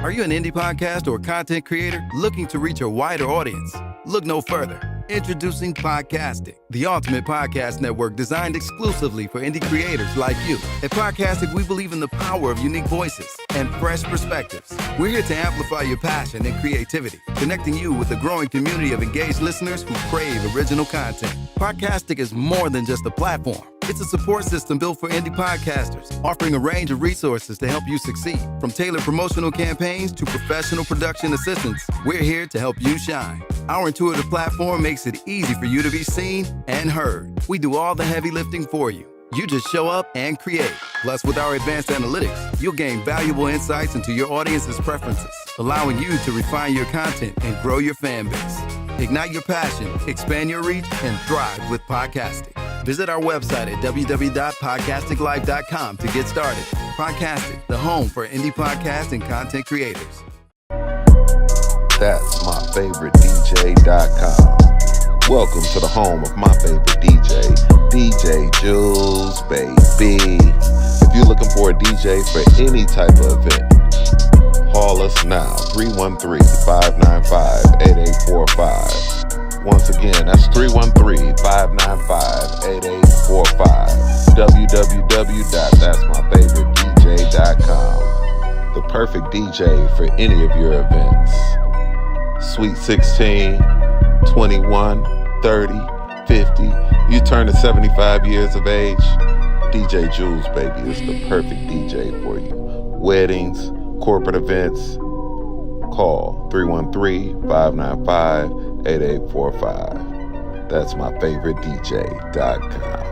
Are you an indie podcast or content creator looking to reach a wider audience? Look no further. Introducing Podcastic, the ultimate podcast network designed exclusively for indie creators like you. At Podcastic, we believe in the power of unique voices and fresh perspectives. We're here to amplify your passion and creativity, connecting you with a growing community of engaged listeners who crave original content. Podcastic is more than just a platform. It's a support system built for indie podcasters, offering a range of resources to help you succeed. From tailored promotional campaigns to professional production assistance, we're here to help you shine. Our intuitive platform makes it easy for you to be seen and heard. We do all the heavy lifting for you. You just show up and create. Plus, with our advanced analytics, you'll gain valuable insights into your audience's preferences, allowing you to refine your content and grow your fan base. Ignite your passion, expand your reach, and thrive with Podcastic. Visit our website at www.podcasticlife.com to get started. Podcastic, the home for indie podcast and content creators. That's myfavoritedj.com. Welcome to the home of my favorite DJ, DJ Jules, baby. If you're looking for a DJ for any type of event, call us now, 313-595-8845. Once again, that's 313-595-8845. www.that'smyfavoritedj.com. The perfect DJ for any of your events. Sweet 16, 21, 30, 50. You turn to 75 years of age, DJ Jules, baby, is the perfect DJ for you. Weddings, corporate events, call 313-595-8845. That's myfavoritedj.com.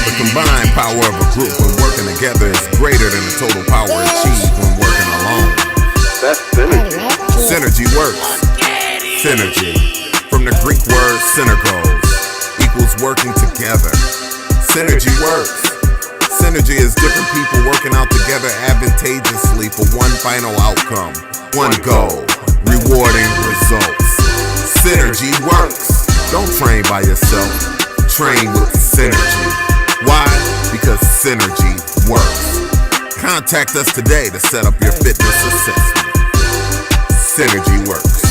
The combined power of a group when working together is greater than the total power achieved when working alone. That's synergy. Synergy works. Synergy. From the Greek word synergos, equals working together. Synergy works. Synergy is different people working out together advantageously for one final outcome, one goal, rewarding results. Synergy works. Don't train by yourself. Train with synergy. Why? Because synergy works. Contact us today to set up your fitness assessment. Synergy works.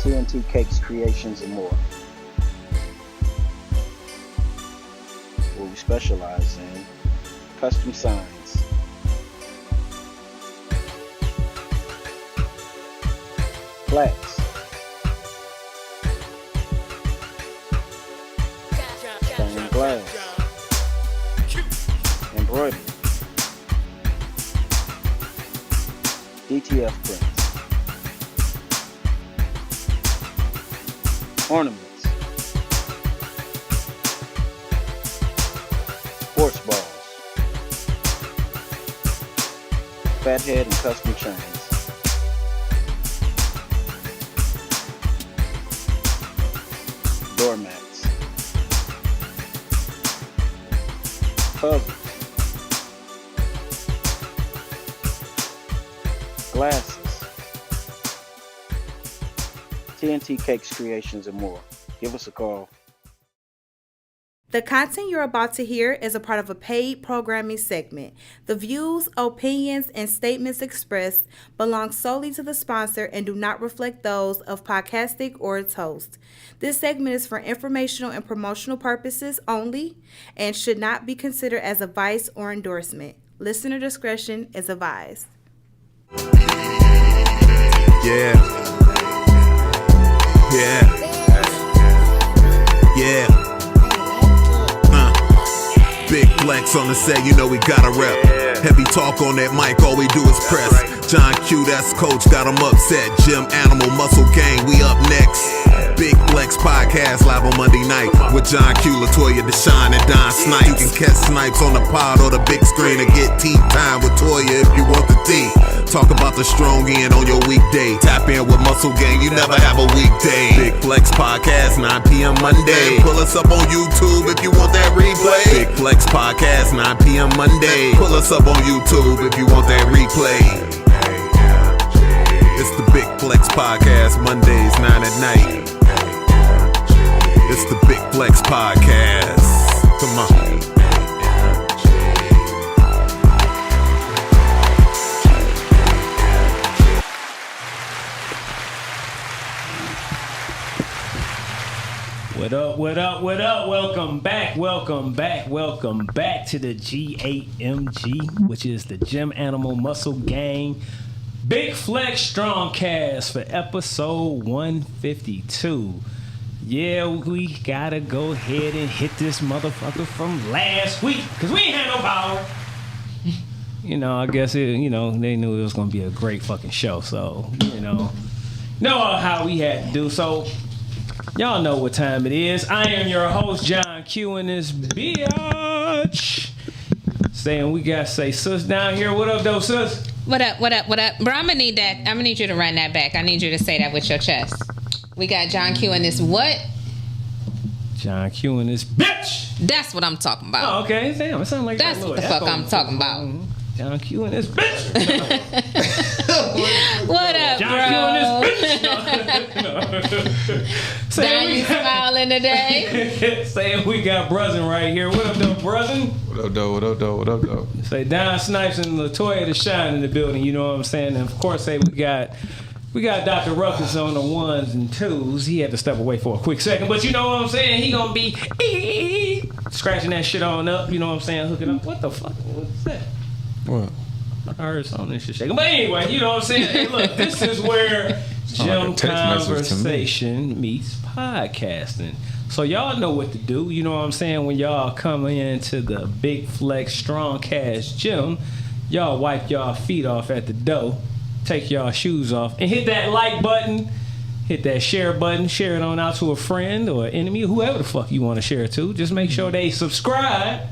TNT Cakes, Creations, and more. Where we specialize in custom signs, plaques, stained glass, embroidery, DTF prints, ornaments, sports balls, fathead and custom chains, doormats, puzzles, glasses, TNT Cakes, Creations, and more. Give us a call. The content you're about to hear is a part of a paid programming segment. The views, opinions, and statements expressed belong solely to the sponsor and do not reflect those of Podcastic or its host. This segment is for informational and promotional purposes only and should not be considered as advice or endorsement. Listener discretion is advised. Yeah. Big Flex on the set, you know we gotta rep. Heavy talk on that mic, all we do is press. John Q, that's coach, got him upset. Gym Animal Muscle Gang, we up next. Big Flex Podcast live on Monday night with John Q, Latoya Deshaun, and Don Snipes. You can catch Snipes on the pod or the big screen and get tea time with Toya if you want the tea. Talk about the strong end on your weekday. Tap in with Muscle Gang, you never have a weekday. Big Flex Podcast, 9 p.m. Monday. Pull us up on YouTube if you want that replay. Big Flex Podcast, 9 p.m. Monday. Pull us up on YouTube if you want that replay. It's the Big Flex Podcast, Mondays 9 at night. It's the Big Flex Podcast. Come on. What up, what up, what up? Welcome back to the GAMG, which is the Gym Animal Muscle Gang Big Flex StrongCast for episode 152. Yeah, we gotta go ahead and hit this motherfucker from last week, because we ain't had no power. You know, I guess they knew it was gonna be a great fucking show, so, know how we had to do. So, y'all know what time it is. I am your host, John Q, in this bitch. Saying we got to say sis down here. What up, though, sis? What up? Bro, I'm gonna need that. I'm gonna need you to run that back. I need you to say that with your chest. We got John Q in this what? John Q in this bitch. That's what I'm talking about. Oh, okay. Damn, it sounds like that's what the fuck I'm talking about. John Q in this bitch. What up, John bro? Q in this bitch. Don, you smiling today? Saying we got Bruzin right here. What up, though, Bruzin? What up, though? Say Don Snipes and Latoya the Shine in the building. You know what I'm saying? And of course, say we got Dr. Ruckus on the ones and twos. He had to step away for a quick second, but you know what I'm saying? He gonna be scratching that shit on up. You know what I'm saying? Hooking up. What the fuck? What's that? What? I heard something and shit shaking. But anyway, you know what I'm saying? Hey, look, this is where gym conversation meets podcasting. So y'all know what to do. You know what I'm saying? When y'all come into the Big Flex StrongCast gym, y'all wipe y'all feet off at the door, take y'all shoes off, and hit that like button, hit that share button, share it on out to a friend or an enemy, whoever the fuck you want to share it to. Just make sure they subscribe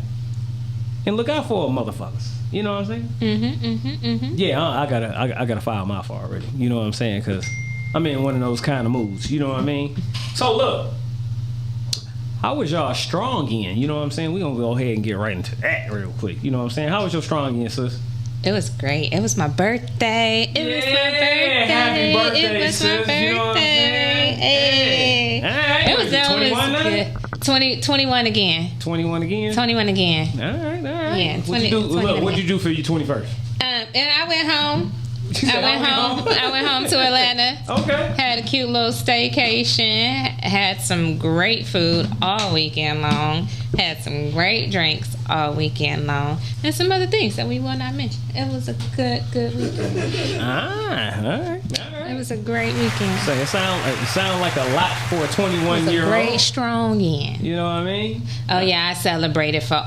and look out for motherfuckers. You know what I'm saying? Yeah, I gotta file my file already. You know what I'm saying? Because I'm in one of those kind of moods. You know what I mean? So look, how was y'all strong in? You know what I'm saying? We're gonna go ahead and get right into that real quick. You know what I'm saying? How was your strong in, sis? It was great. It was my birthday. Happy birthday, sis. You know what I'm saying? Hey. Hey. It was 21 now? 21 again. 21 again? 21 again. All right. Yeah, What'd you do for your 21st? And I went home. I went home to Atlanta. Okay. Had a cute little staycation. Had some great food all weekend long. Had some great drinks all weekend long. And some other things that we will not mention. It was a good weekend. All right. It was a great weekend. So it sound like a lot for a 21-year-old. Great strong end. You know what I mean? Oh yeah, I celebrated for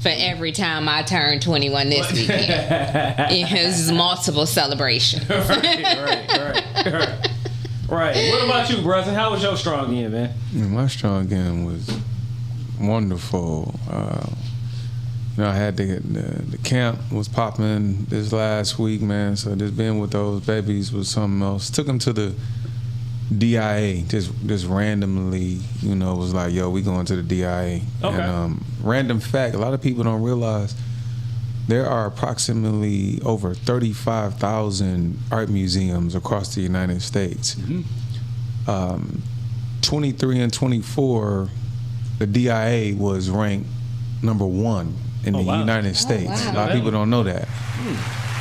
every time I turned 21 this weekend. It was multiple celebrations. Right. What about you, brother? How was your strong end, man? My strong end was wonderful. I had the camp was popping this last week, man. So just being with those babies was something else. Took them to the DIA just randomly, was like, yo, we going to the DIA. Okay. And random fact, a lot of people don't realize there are approximately over 35,000 art museums across the United States. 23 and 24, the DIA was ranked number 1 in the United States. Wow. A lot of people don't know that.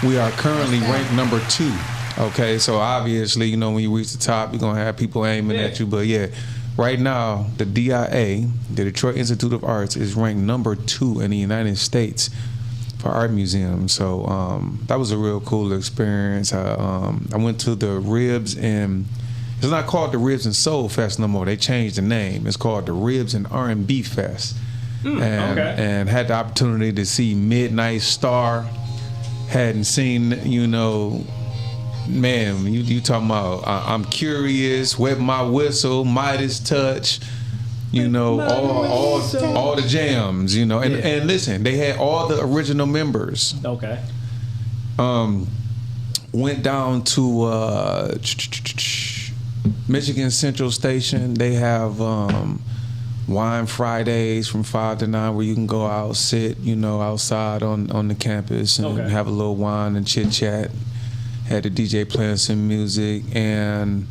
We are currently ranked number 2. Okay, so obviously, when you reach the top, you're going to have people aiming at you. But yeah, right now, the DIA, the Detroit Institute of Arts, is ranked number 2 in the United States for art museums. So that was a real cool experience. I went to the Ribs and it's not called the Ribs and Soul Fest no more. They changed the name. It's called the Ribs and R&B Fest. And had the opportunity to see Midnight Star. Hadn't seen, man, you talking about I'm Curious, Wet My Whistle, Midas Touch, all the jams, and listen, they had all the original members. Okay. Went down to Michigan Central Station. They have Wine Fridays from 5 to 9 where you can go out, sit, outside on the campus and have a little wine and chit chat. Had the DJ playing some music, and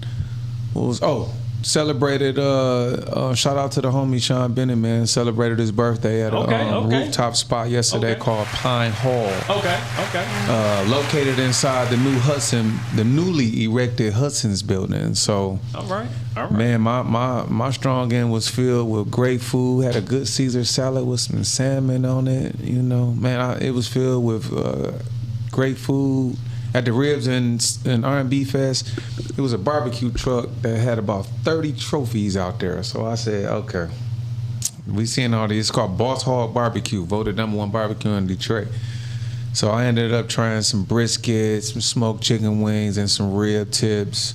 celebrated. Shout out to the homie Sean Bennett, man. Celebrated his birthday at a rooftop spot yesterday called Pine Hall. Located inside the newly erected Hudson's building. So, all right. Man, my strong end was filled with great food. Had a good Caesar salad with some salmon on it. You know, man, it was filled with great food. At the Ribs and R&B Fest, it was a barbecue truck that had about 30 trophies out there. So I said, okay, we seeing all these. It's called Boss Hog Barbecue, voted #1 barbecue in Detroit. So I ended up trying some brisket, some smoked chicken wings, and some rib tips.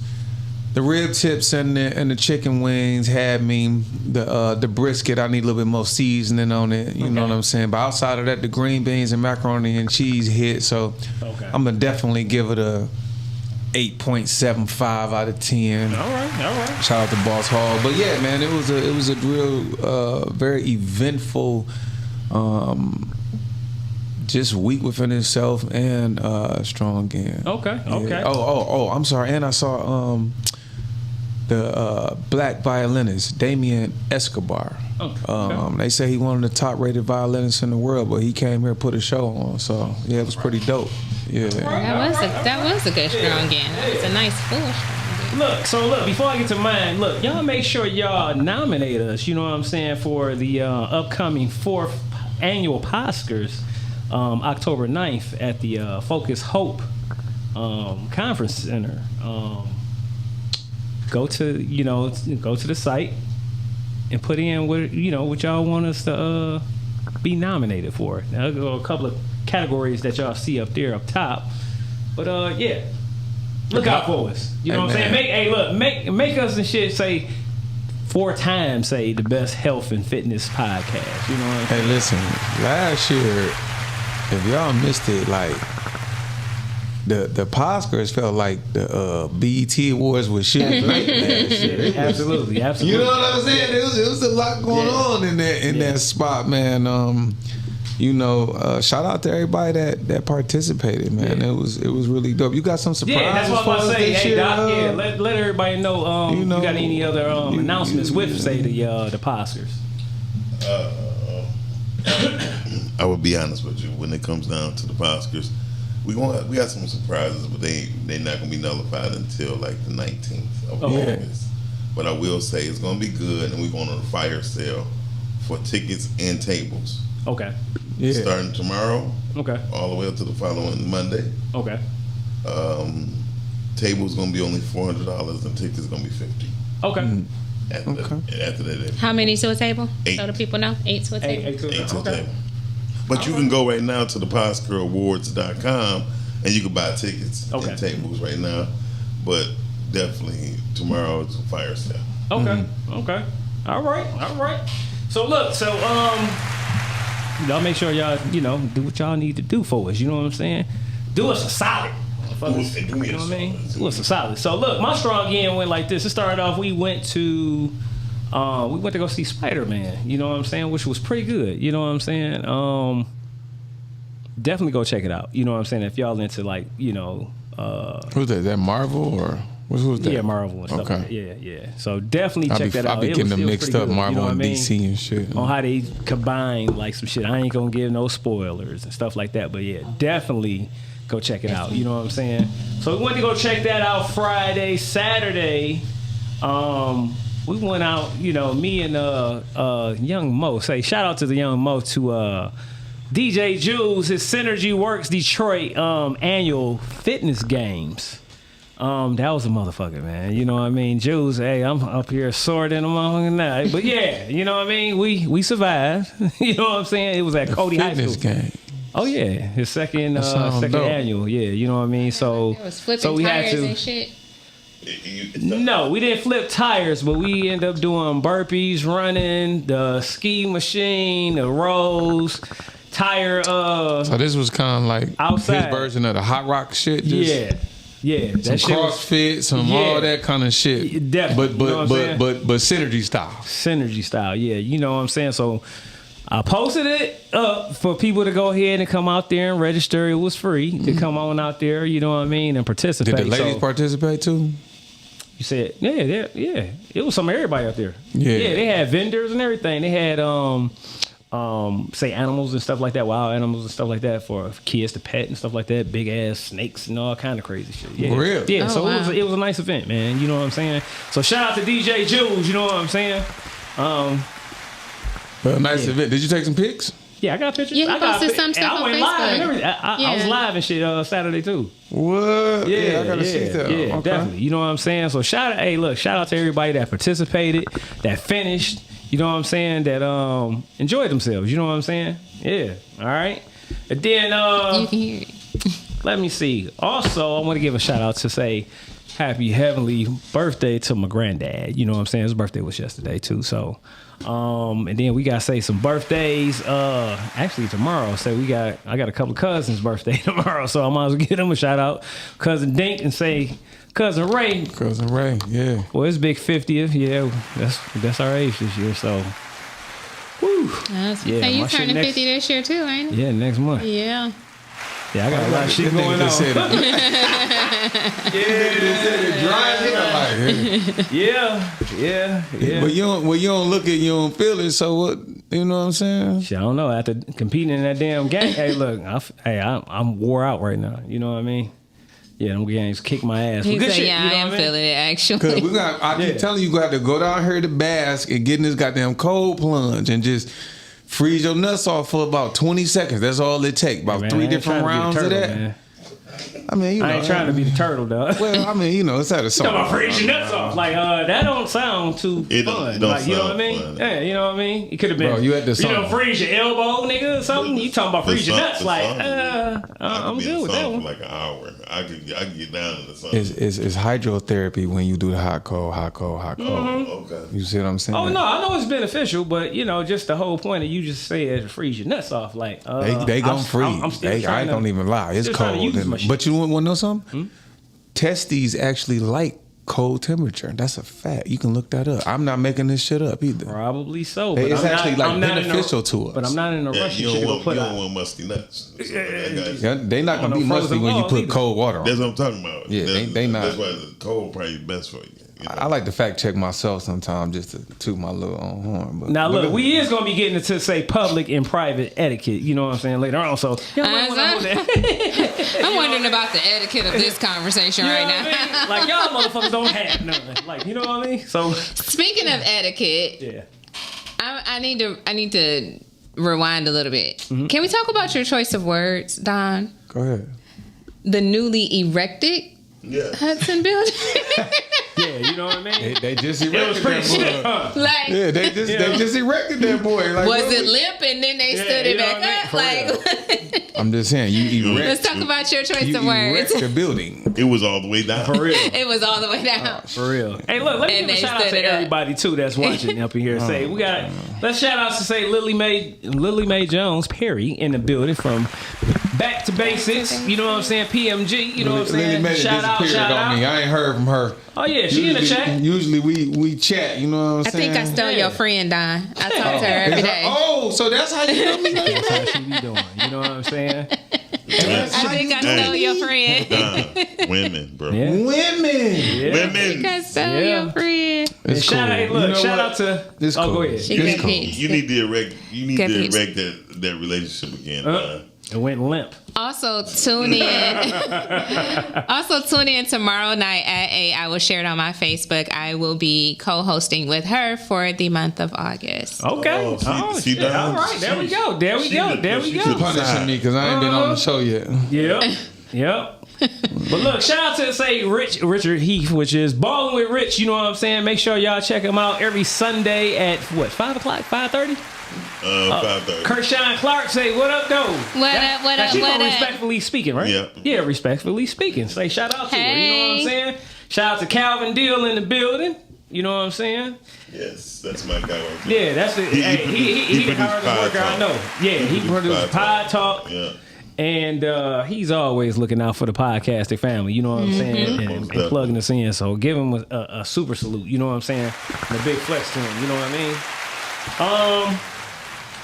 The rib tips and the chicken wings had me. The brisket, I need a little bit more seasoning on it. You know what I'm saying? But outside of that, the green beans and macaroni and cheese hit. So I'm gonna definitely give it a 8.75 out of 10. All right. Shout out to Boss Hall. But yeah, man, it was a real very eventful just week within itself and strong end. Okay. Oh, I'm sorry. And I saw the black violinist Damien Escobar. They say he one of the top rated violinists in the world, but he came here to put a show on. So yeah, it was pretty dope. Yeah, that was a good strong end. That was a nice full. Look, before I get to mine, y'all make sure y'all nominate us, you know what I'm saying, for the upcoming 4th annual Oscars, October 9th at the Focus Hope Conference Center. Go to the site and put in what y'all want us to be nominated for. Now, I'll go a couple of categories that y'all see up there up top, but yeah, look out for us. You know what I'm saying? Make us and shit say 4 times say the best health and fitness podcast. You know what I'm saying? Hey, listen, last year, if y'all missed it, like the Oscars felt like the BET Awards was shit. Shit. Absolutely. You know what I'm saying? It was a lot going on in that spot, man. Shout out to everybody that participated, man. It was really dope. You got some surprises? Yeah, that's what I'm about to say. Hey, Doc, let everybody know. You got any other announcements with say the Oscars? I would be honest with you. When it comes down to the Oscars, we got some surprises, but they're not gonna be nullified until like the 19th of August. But I will say it's gonna be good, and we're going on a fire sale for tickets and tables. Okay. Yeah. Starting tomorrow. Okay. All the way up to the following Monday. Okay. Tables gonna be only $400, and tickets gonna be $50. Okay. After that. How many to a table? 8. So the people know 8 to a table. 8 to a table. But you can go right now to the PoskerAwards.com and you can buy tickets and tables right now. But definitely tomorrow it's a fire sale. Okay. Okay. All right. So look, y'all make sure y'all, do what y'all need to do for us. You know what I'm saying? Do us a solid. You know what I mean? Do us a solid. So look, my strong end went like this. It started off, we went to go see Spider-Man, you know what I'm saying, which was pretty good, you know what I'm saying. Definitely go check it out, you know what I'm saying, if y'all into like, who's that? Is that Marvel or who's that? Yeah, Marvel and stuff. Okay. Yeah. So definitely check that out. I be getting them mixed up, Marvel and DC and shit. On how they combine like some shit. I ain't gonna give no spoilers and stuff like that, but yeah, definitely go check it out. You know what I'm saying? So we went to go check that out Friday, Saturday. We went out, me and young Mo. Say shout out to the young Mo to DJ Jules, his Synergy Works Detroit annual fitness games. That was a motherfucker, man. You know what I mean? Jules, hey, I'm up here sore than a motherfucking night. But yeah, you know what I mean? We survived. You know what I'm saying? It was at Cody High School. Game. Oh yeah, his second annual. Yeah, you know what I mean? So it was flipping we tires had to. And shit. No, we didn't flip tires, but we ended up doing burpees, running, the ski machine, the rows, tire. So this was kind of like outside. His version of the hot rock shit. Yeah. Some CrossFit, some all that kind of shit. Definitely. But synergy style. Synergy style, yeah. You know what I'm saying? So I posted it up for people to go ahead and come out there and register. It was free to come on out there, you know what I mean, and participate. Did the ladies participate too? You said, yeah. It was some everybody out there. Yeah, they had vendors and everything. They had say animals and stuff like that, wild animals and stuff like that for kids to pet and stuff like that, big ass snakes and all kind of crazy shit. Yeah, really? Yeah. So it was a nice event, man. You know what I'm saying? So shout out to DJ Jules. You know what I'm saying? Nice event. Did you take some pics? Yeah, I got pictures. Yeah, he posted some stuff I on went Facebook. live and everything. I was live and shit Saturday too. What? Yeah, I gotta see that. Yeah, okay. Definitely. You know what I'm saying? So shout out to everybody that participated, that finished. You know what I'm saying? That enjoyed themselves. You know what I'm saying? Yeah. All right. And then you can hear it. let me see. Also, I want to give a shout out to say happy heavenly birthday to my granddad. You know what I'm saying? His birthday was yesterday too. So and then we gotta say some birthdays. Actually tomorrow. So I got a couple of cousins' birthday tomorrow. So I might as well give them a shout out. Cousin Dink and say Cousin Ray. Cousin Ray, yeah. Well, it's big 50th. Yeah, that's our age this year. So, woo. Yeah, you turning 50 this year too, ain't it? Yeah, next month. Yeah. Yeah, I got a lot of shit going on. Yeah. But you don't look it, you don't feel it. So what? You know what I'm saying? Shit, I don't know. After competing in that damn game, hey, look, I'm wore out right now. You know what I mean? Yeah, them games kick my ass. He said, shit, yeah, you know I am feeling it, actually. Because I keep telling you, you got to go down here to bask and get in this goddamn cold plunge and just freeze your nuts off for about 20 seconds. That's all it takes. About 3 different rounds of that. Man. I mean, you know, I ain't trying to be the turtle, dog. Well, I mean, you know, it's at a song. Talking about freeze your nuts off. Like, that don't sound too fun. It don't like, you know what I sound mean? fun. Yeah, you know what I mean? It could have been, Bro, you at the song. freeze your elbow, nigga, or something. You talking about freeze your nuts. Like, I'm good with that one. For like an hour. I could get down in the sun. It's hydrotherapy when you do the hot, cold. Mm-hmm. Okay. You see what I'm saying? Oh, no, I know it's beneficial, but, you know, just the whole point of you just say freeze your nuts off. Like, they gon' freeze. I don't even lie. It's cold. But you want to know something? Testes actually like cold temperature. That's a fact. You can look that up. I'm not making this shit up either. Probably so. But it's I'm actually not, beneficial to us. But I'm not in a rush. You don't want musty nuts. They not gonna be musty when you put cold water on. That's what I'm talking about. Yeah, they not. That's why the cold probably best for you. I like to fact check myself sometimes just to toot my little own horn. But, now look, we is gonna be getting into say public and private etiquette. You know what I'm saying later on. So I'm wondering about the etiquette of this conversation you know right now. I mean? Like y'all motherfuckers don't have none. Like you know what I mean. So speaking of etiquette, yeah, I need to rewind a little bit. Mm-hmm. Can we talk about your choice of words, Don? Go ahead. The newly erected Hudson building. Yeah, you know what I mean? They just erected that boy. Huh? Like, yeah, they just erected that boy. Like, was it limp and then they stood it back up? Like, I'm just saying, you erect. Let's talk about your choice of words. The building. It was all the way down. For real. It was all the way down. For real. Hey, look, let me give a shout out to everybody too that's watching up in here. Say let's shout out to say Lily Mae Jones Perry in the building from Back to Basics. You know what I'm saying? PMG. You know what I'm saying? Lily Shout out. Me. I ain't heard from her. Oh yeah, she in the chat. Usually we chat. You know what I'm saying? I think I stole your friend, Don. I talk to her every day. Oh, so that's how you know me. That's how she be doing. You know what I'm saying? I think I stole your friend. Women, bro. Yeah. Women. Yeah. Women. I think I stole your friend. It's cool. Shout out to. This cool. Go ahead. It's cool. You need to erect that relationship again. It went limp. Also tune in tomorrow night at 8. I will share it on my Facebook. I will be co-hosting with her for the month of August. Okay. All right. There we go. Punishing me because I ain't been on the show yet. Yep. But look, shout out to say Richard Heath, which is Ballin' with Rich. You know what I'm saying? Make sure y'all check him out every Sunday at 5 o'clock, 5:30. 5:30. Kershawn Clark say, "What up, though?" What up? She's respectfully speaking, right? Yeah, respectfully speaking. Say shout out to her. You know what I'm saying? Shout out to Calvin Deal in the building. You know what I'm saying? Yes, that's my guy right there. Yeah, that's it. He the hardest worker I know. Yeah, he produced Pod Talk. Yeah. And he's always looking out for the podcasting family, you know what I'm saying, and plugging us in. So give him a super salute, you know what I'm saying, the Big Flex to him, you know what I mean.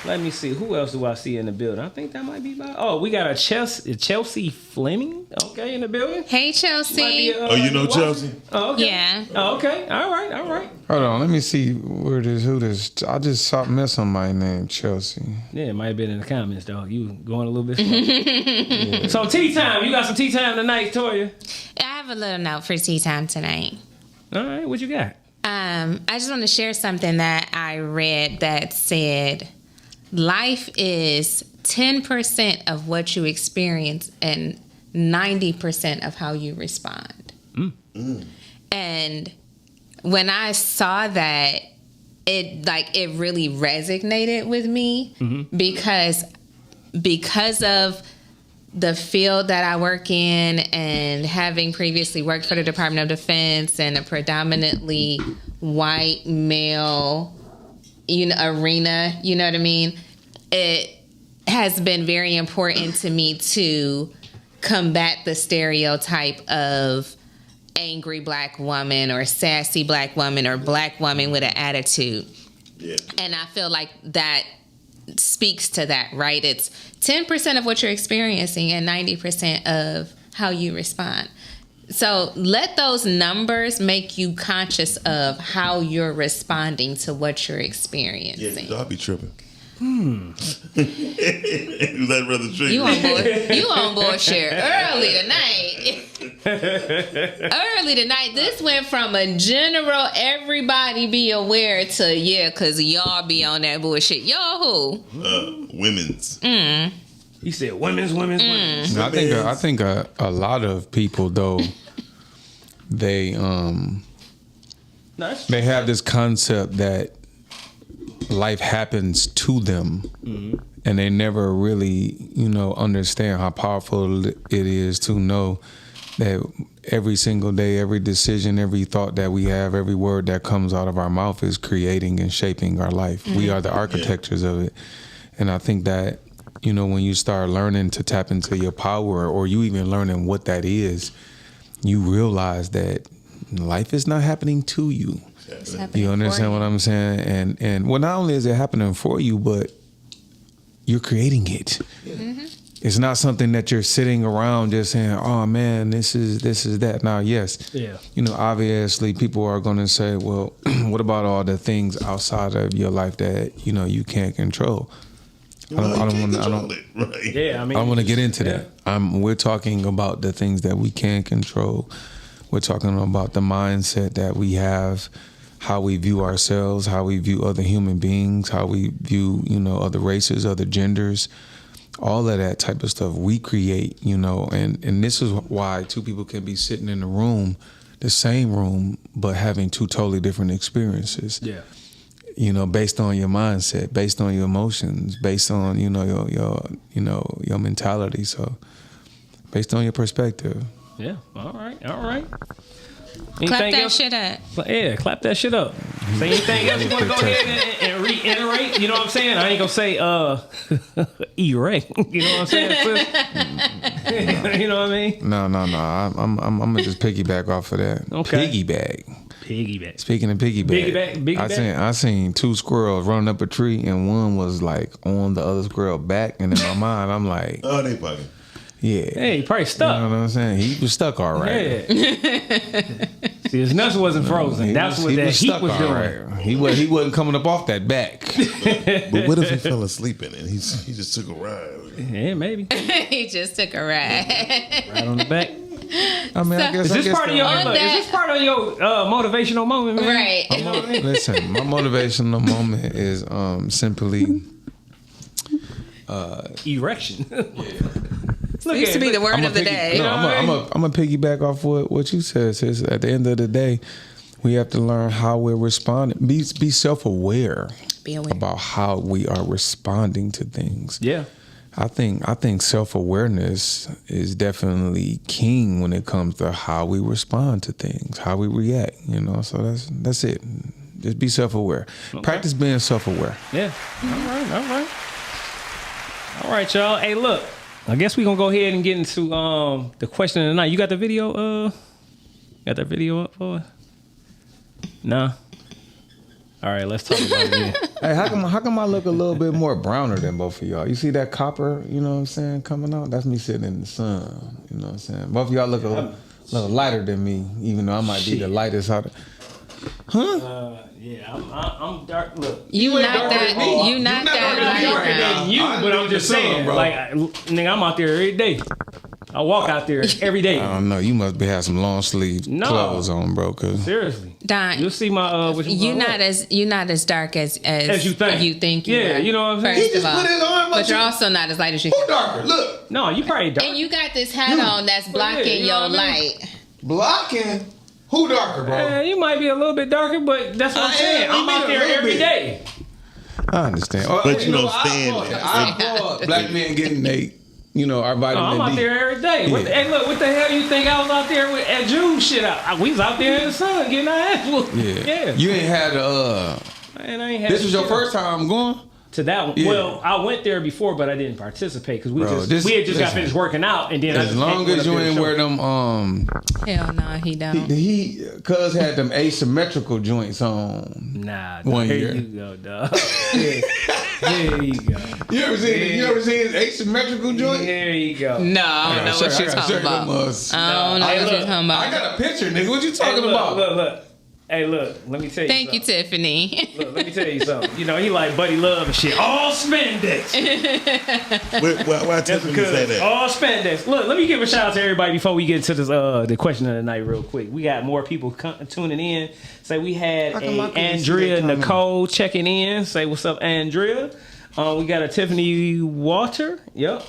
Let me see. Who else do I see in the building? I think that might be we got a Chelsea Fleming, okay, in the building. Hey, Chelsea. You know Chelsea? Oh, okay. Yeah. Oh, okay. All right. Hold on, let me see who this. I just met somebody named Chelsea. Yeah, it might have been in the comments, though. You going a little bit slow. Yeah. So, tea time. You got some tea time tonight, Toya? I have a little note for tea time tonight. All right, what you got? I just want to share something that I read that said, life is 10% of what you experience and 90% of how you respond. And when I saw that, it really resonated with me because of the field that I work in and having previously worked for the Department of Defense and a predominantly white male arena, you know what I mean? It has been very important to me to combat the stereotype of angry black woman or sassy black woman or black woman with an attitude. Yeah. And I feel like that speaks to that, right? It's 10% of what you're experiencing and 90% of how you respond. So let those numbers make you conscious of how you're responding to what you're experiencing. Yeah, I'll be tripping. Was that rather tricky? You on bullshit early tonight. This went from a general everybody be aware to because y'all be on that bullshit. Y'all who? Women's. He said women's. I think a lot of people though they have this concept that life happens to them, and they never really, understand how powerful it is to know that every single day, every decision, every thought that we have, every word that comes out of our mouth is creating and shaping our life. We are the architectures of it. And I think that, when you start learning to tap into your power, or you even learning what that is, you realize that life is not happening to you. You understand what I'm saying? And well, not only is it happening for you, but you're creating it. It's not something that you're sitting around just saying, "Oh man, this is that." Now, yes, obviously, people are going to say, "Well, what about all the things outside of your life that you can't control?" I don't want to get into that. We're talking about the things that we can control. We're talking about the mindset that we have, how we view ourselves, how we view other human beings, how we view, other races, other genders, all of that type of stuff we create, and this is why two people can be sitting in the same room, but having two totally different experiences. Yeah. Based on your mindset, based on your emotions, based on, your mentality. So based on your perspective. Yeah. All right. Clap that shit up. Yeah, clap that shit up. Say anything else you want to go ahead and reiterate? You know what I'm saying? I ain't gonna say E-Ray. You know what I'm saying? You know what I mean? No. I'm gonna just piggyback off of that. Okay. Piggyback. Speaking of piggyback. I seen two squirrels running up a tree, and one was like on the other squirrel back, and in my mind I'm like, oh, they fucking. Yeah. Hey, he probably stuck. You know what I'm saying? He was stuck all right. Yeah. See, his nuts wasn't frozen. That's what that heat was doing. Right. He wasn't coming up off that back. But what if he fell asleep in it? He just took a ride. Yeah, maybe. He just took a ride. Right on the back. I mean, is this part of your motivational moment, man? Right. You know what I mean? Listen, my motivational moment is simply erection. Seems to be the word of the day. I'm gonna piggyback off what you said, sis. At the end of the day, we have to learn how we're responding. Be self-aware about how we are responding to things. Yeah. I think self-awareness is definitely king when it comes to how we respond to things, how we react. So that's it. Just be self-aware. Okay. Practice being self-aware. Yeah. All right, y'all. Hey, look. I guess we're gonna go ahead and get into the question of the night. You got the video? Got that video up for us? Nah. All right, let's talk about it. Hey, how come I look a little bit more browner than both of y'all? You see that copper, you know what I'm saying, coming out? That's me sitting in the sun, you know what I'm saying? Both of y'all look a little lighter than me, even though I might be the lightest out of... Huh? Yeah, I'm dark. Look, You not that light than you, but I'm just saying, bro. like, nigga, I'm out there every day. I walk out there every day. I don't know. You must be have some long sleeve clothes on, bro. Cause seriously, Don, you'll see my you're not as dark as you think. You yeah, are. You know what I'm saying. He just put his arm. But you're also not as light as you. Who darker? Look. No, you probably dark. And you got this hat on that's blocking your light. Blocking. Who darker, bro? You might be a little bit darker, but that's what I'm saying. I'm out there every day. I understand. But you don't stand there. I applaud black men getting our vitamin I'm out D. there every day. Yeah. Hey, look, what the hell you think I was out there with at June shit? We was out there in the sun getting our ass whooped. Yeah. You ain't had Man, I ain't had this was your shit. first time going? To that one. Yeah. Well, I went there before, but I didn't participate because we had just got listen, finished working out, and then as long as you ain't wear them Hell no, he don't. he cuz had them asymmetrical joints on. Nah, one here year. you go, dog. There you go. You ever seen his asymmetrical joint? There you go. No, I don't know what you're talking about. I don't know what you're talking about. I got a picture, nigga. What you talking about? Look. Hey, look, let me tell you Thank something. you, Tiffany. Look, let me tell you something. You know, he like Buddy Love and shit. All spandex. Why Tiffany say that? All spandex. Look, let me give a shout out to everybody before we get into this the question of the night real quick. We got more people tuning in. Say we had Andrea Nicole checking in. Say what's up, Andrea. We got a Tiffany Walter. Yep.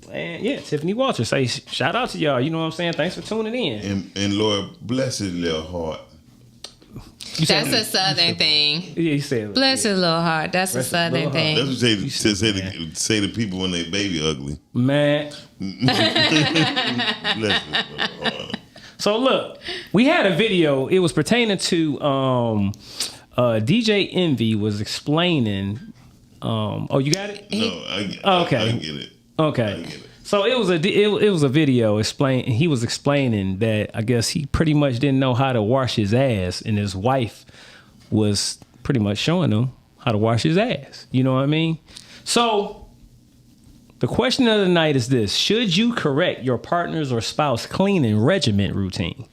And yeah, Tiffany Walter. Say shout out to y'all. You know what I'm saying? Thanks for tuning in. And Lord bless his little heart. That's a Southern thing. Yeah, you said bless his little heart. That's a Southern thing. That's what you say to people when they baby ugly. Man. Bless his little heart. So look, we had a video. It was pertaining to DJ Envy was explaining. Oh, you got it? No, I get it. Okay. I get it. So it was a video he was explaining that I guess he pretty much didn't know how to wash his ass, and his wife was pretty much showing him how to wash his ass. You know what I mean? So the question of the night is this: should you correct your partner's or spouse cleaning regimen routine?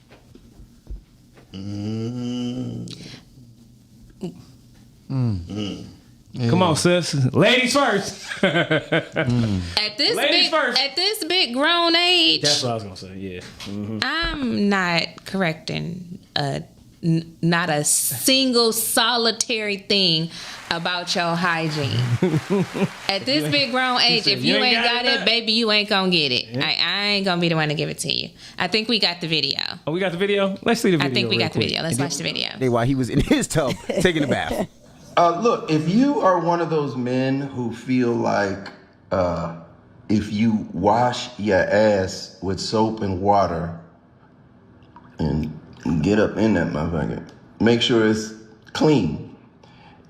Come on, sis. Ladies first. At this big grown age. That's what I was gonna say. Yeah. Mm-hmm. I'm not correcting not a single solitary thing about your hygiene. At this big grown age, if you ain't got it, baby, you ain't gonna get it. Yeah. I ain't gonna be the one to give it to you. I think we got the video. Oh, we got the video? Let's see the video. I think we got the quick. video. Let's watch the video. While he was in his tub taking a bath. Look, if you are one of those men who feel like if you wash your ass with soap and water and get up in that motherfucker, make sure it's clean.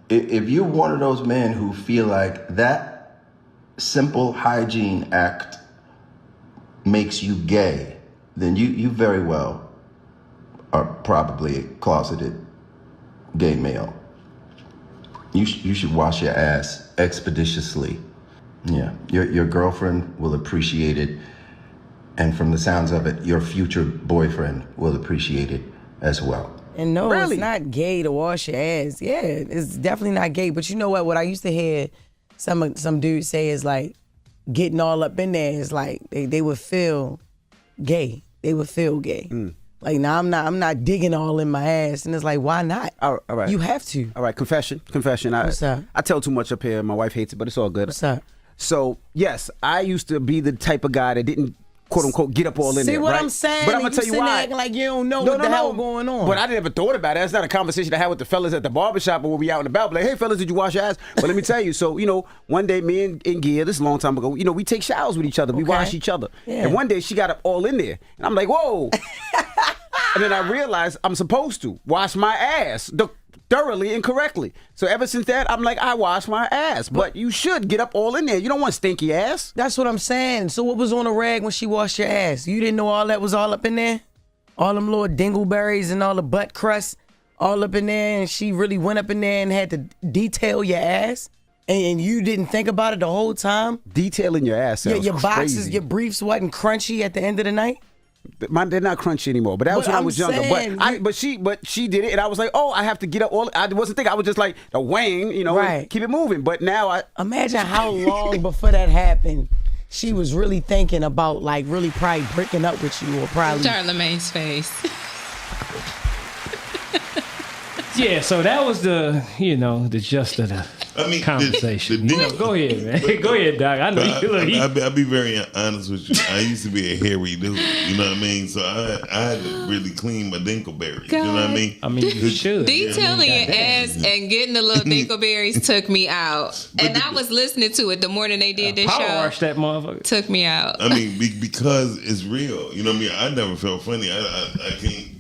If you're one of those men who feel like that simple hygiene act makes you gay, then you very well are probably a closeted gay male. You should wash your ass expeditiously. Yeah, your girlfriend will appreciate it, and from the sounds of it, your future boyfriend will appreciate it as well. And no, really? It's not gay to wash your ass. Yeah, it's definitely not gay. But you know what? What I used to hear some dudes say is like getting all up in there is like they would feel gay. They would feel gay. Like, now I'm not digging all in my ass. And it's like, why not? All right. You have to. All right, confession. What's up? I tell too much up here. My wife hates it, but it's all good. What's up? So, yes, I used to be the type of guy that didn't, quote unquote, get up all in there. See what right? I'm saying? But I'm going to tell you why. Acting like you don't know what the hell going on. But I never thought about it. That's not a conversation I had with the fellas at the barbershop or when we out and about. Like, hey, fellas, did you wash your ass? But let me tell you. So, one day me and Gia, this is a long time ago, we take showers with each other. We wash each other. Yeah. And one day she got up all in there. And I'm like, whoa. And then I realized I'm supposed to wash my ass thoroughly and correctly. So ever since that, I'm like, I wash my ass. But you should get up all in there. You don't want stinky ass. That's what I'm saying. So what was on the rag when she washed your ass? You didn't know all that was all up in there? All them little dingleberries and all the butt crust? all up in there and she really went up in there and had to detail your ass and you didn't think about it the whole time? Detailing your ass sounds your boxes, crazy. your briefs wasn't crunchy at the end of the night? They're not crunchy anymore, but that was when I was younger. But she did it, and I was like, oh, I have to get up. I wasn't thinking. I was just like the wang, Right. keep it moving. But now I imagine how long before that happened. She was really thinking about like really probably breaking up with you or probably Charlamagne's face. Yeah, so that was the gist of the conversation. Go ahead, man. Go ahead, Doc. I know you look. I'll be very honest with you. I used to be a hairy dude. You know what I mean? So I had to really clean my dinkleberries. You know what I mean? I mean, you should. Detailing your ass and getting the little dinkleberries took me out. And I was listening to it the morning they did this power show. wash that motherfucker. Took me out. I mean, because it's real. You know what I mean? I never felt funny. I can't.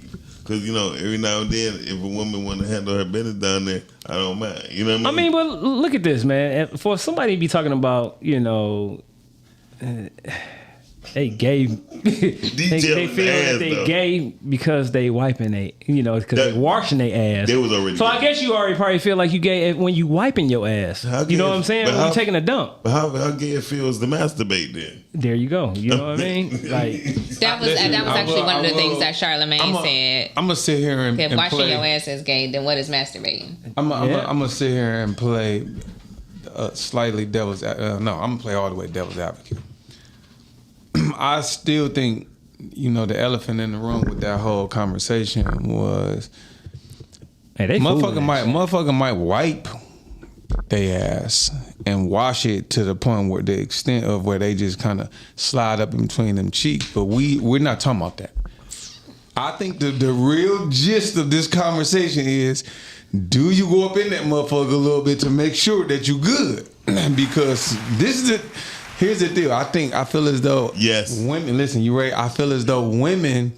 Because, every now and then, if a woman want to handle her business down there, I don't mind. You know what I mean? But look at this, man. For somebody to be talking about, they gay. they feel that they gay because they wiping because they washing their ass. They was already so gay. I guess you already probably feel like you gay when you wiping your ass. You know what I'm saying? When you taking a dump. But how gay it feels to masturbate then? There you go. You know what I mean? Like that was actually one of the things that Charlamagne said. I'm gonna sit here and washing play. your ass is gay. Then what is masturbating? I'm gonna sit here and play slightly devil's. I'm gonna play all the way devil's advocate. I still think, the elephant in the room with that whole conversation was, motherfucker might wipe their ass and wash it to the point where the extent of where they just kind of slide up in between them cheeks. But we're not talking about that. I think the real gist of this conversation is, do you go up in that motherfucker a little bit to make sure that you good? Because here's the deal. I feel as though women. Listen, you right. I feel as though women,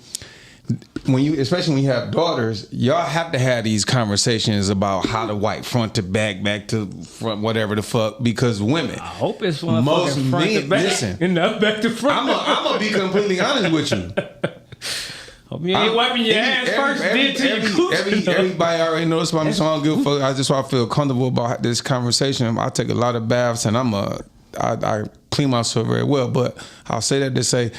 especially when you have daughters, y'all have to have these conversations about how to wipe front to back, back to front, whatever the fuck. Because women, I hope it's most front to back, listen, and not back to front. I'm gonna be completely honest with you. Hope you ain't wiping your ass first. Everybody already knows about me, so I don't give a fuck. I just want to feel comfortable about this conversation. I take a lot of baths, and I clean myself very well, but I'll say that to say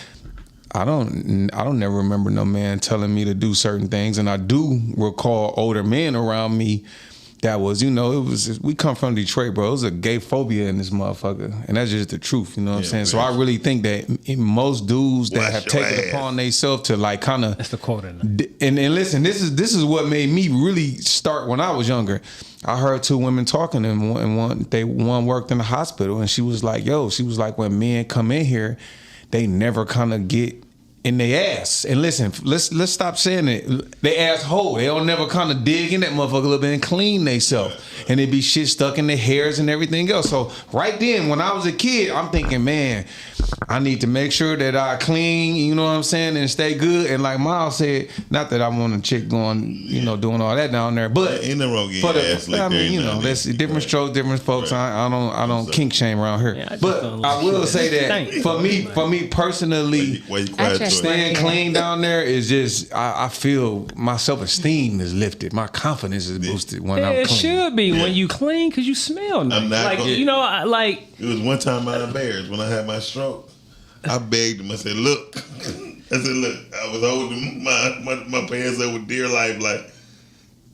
I don't never remember no man telling me to do certain things, and I do recall older men around me that was, we come from Detroit, bro. It was a gay phobia in this motherfucker, and that's just the truth, you know what I'm saying? So I really think that in most dudes that have taken it upon themselves to like kind of, that's the quote. And listen, this is what made me really start when I was younger. I heard two women talking, and one worked in the hospital, and she was like, when men come in here, they never kind of get in their ass. And listen, let's stop saying it. They asshole. They don't never kind of dig in that motherfucker a little bit and clean themselves. And it be shit stuck in their hairs and everything else. So right then, when I was a kid, I'm thinking, man, I need to make sure that I clean, you know what I'm saying, and stay good. And like Miles said, not that I want a chick going, doing all that down there, but ain't no wrong getting ass like that. that's different strokes, different folks. I don't kink shame around here. Yeah, but I will say that for me personally, staying clean down there is just I feel my self-esteem is lifted, my confidence is boosted when I'm clean. It should be when you clean because you smell nice. I'm not It was one time out of Bears when I had my stroke. I begged him. I said, look. I was holding my pants up with dear life, like,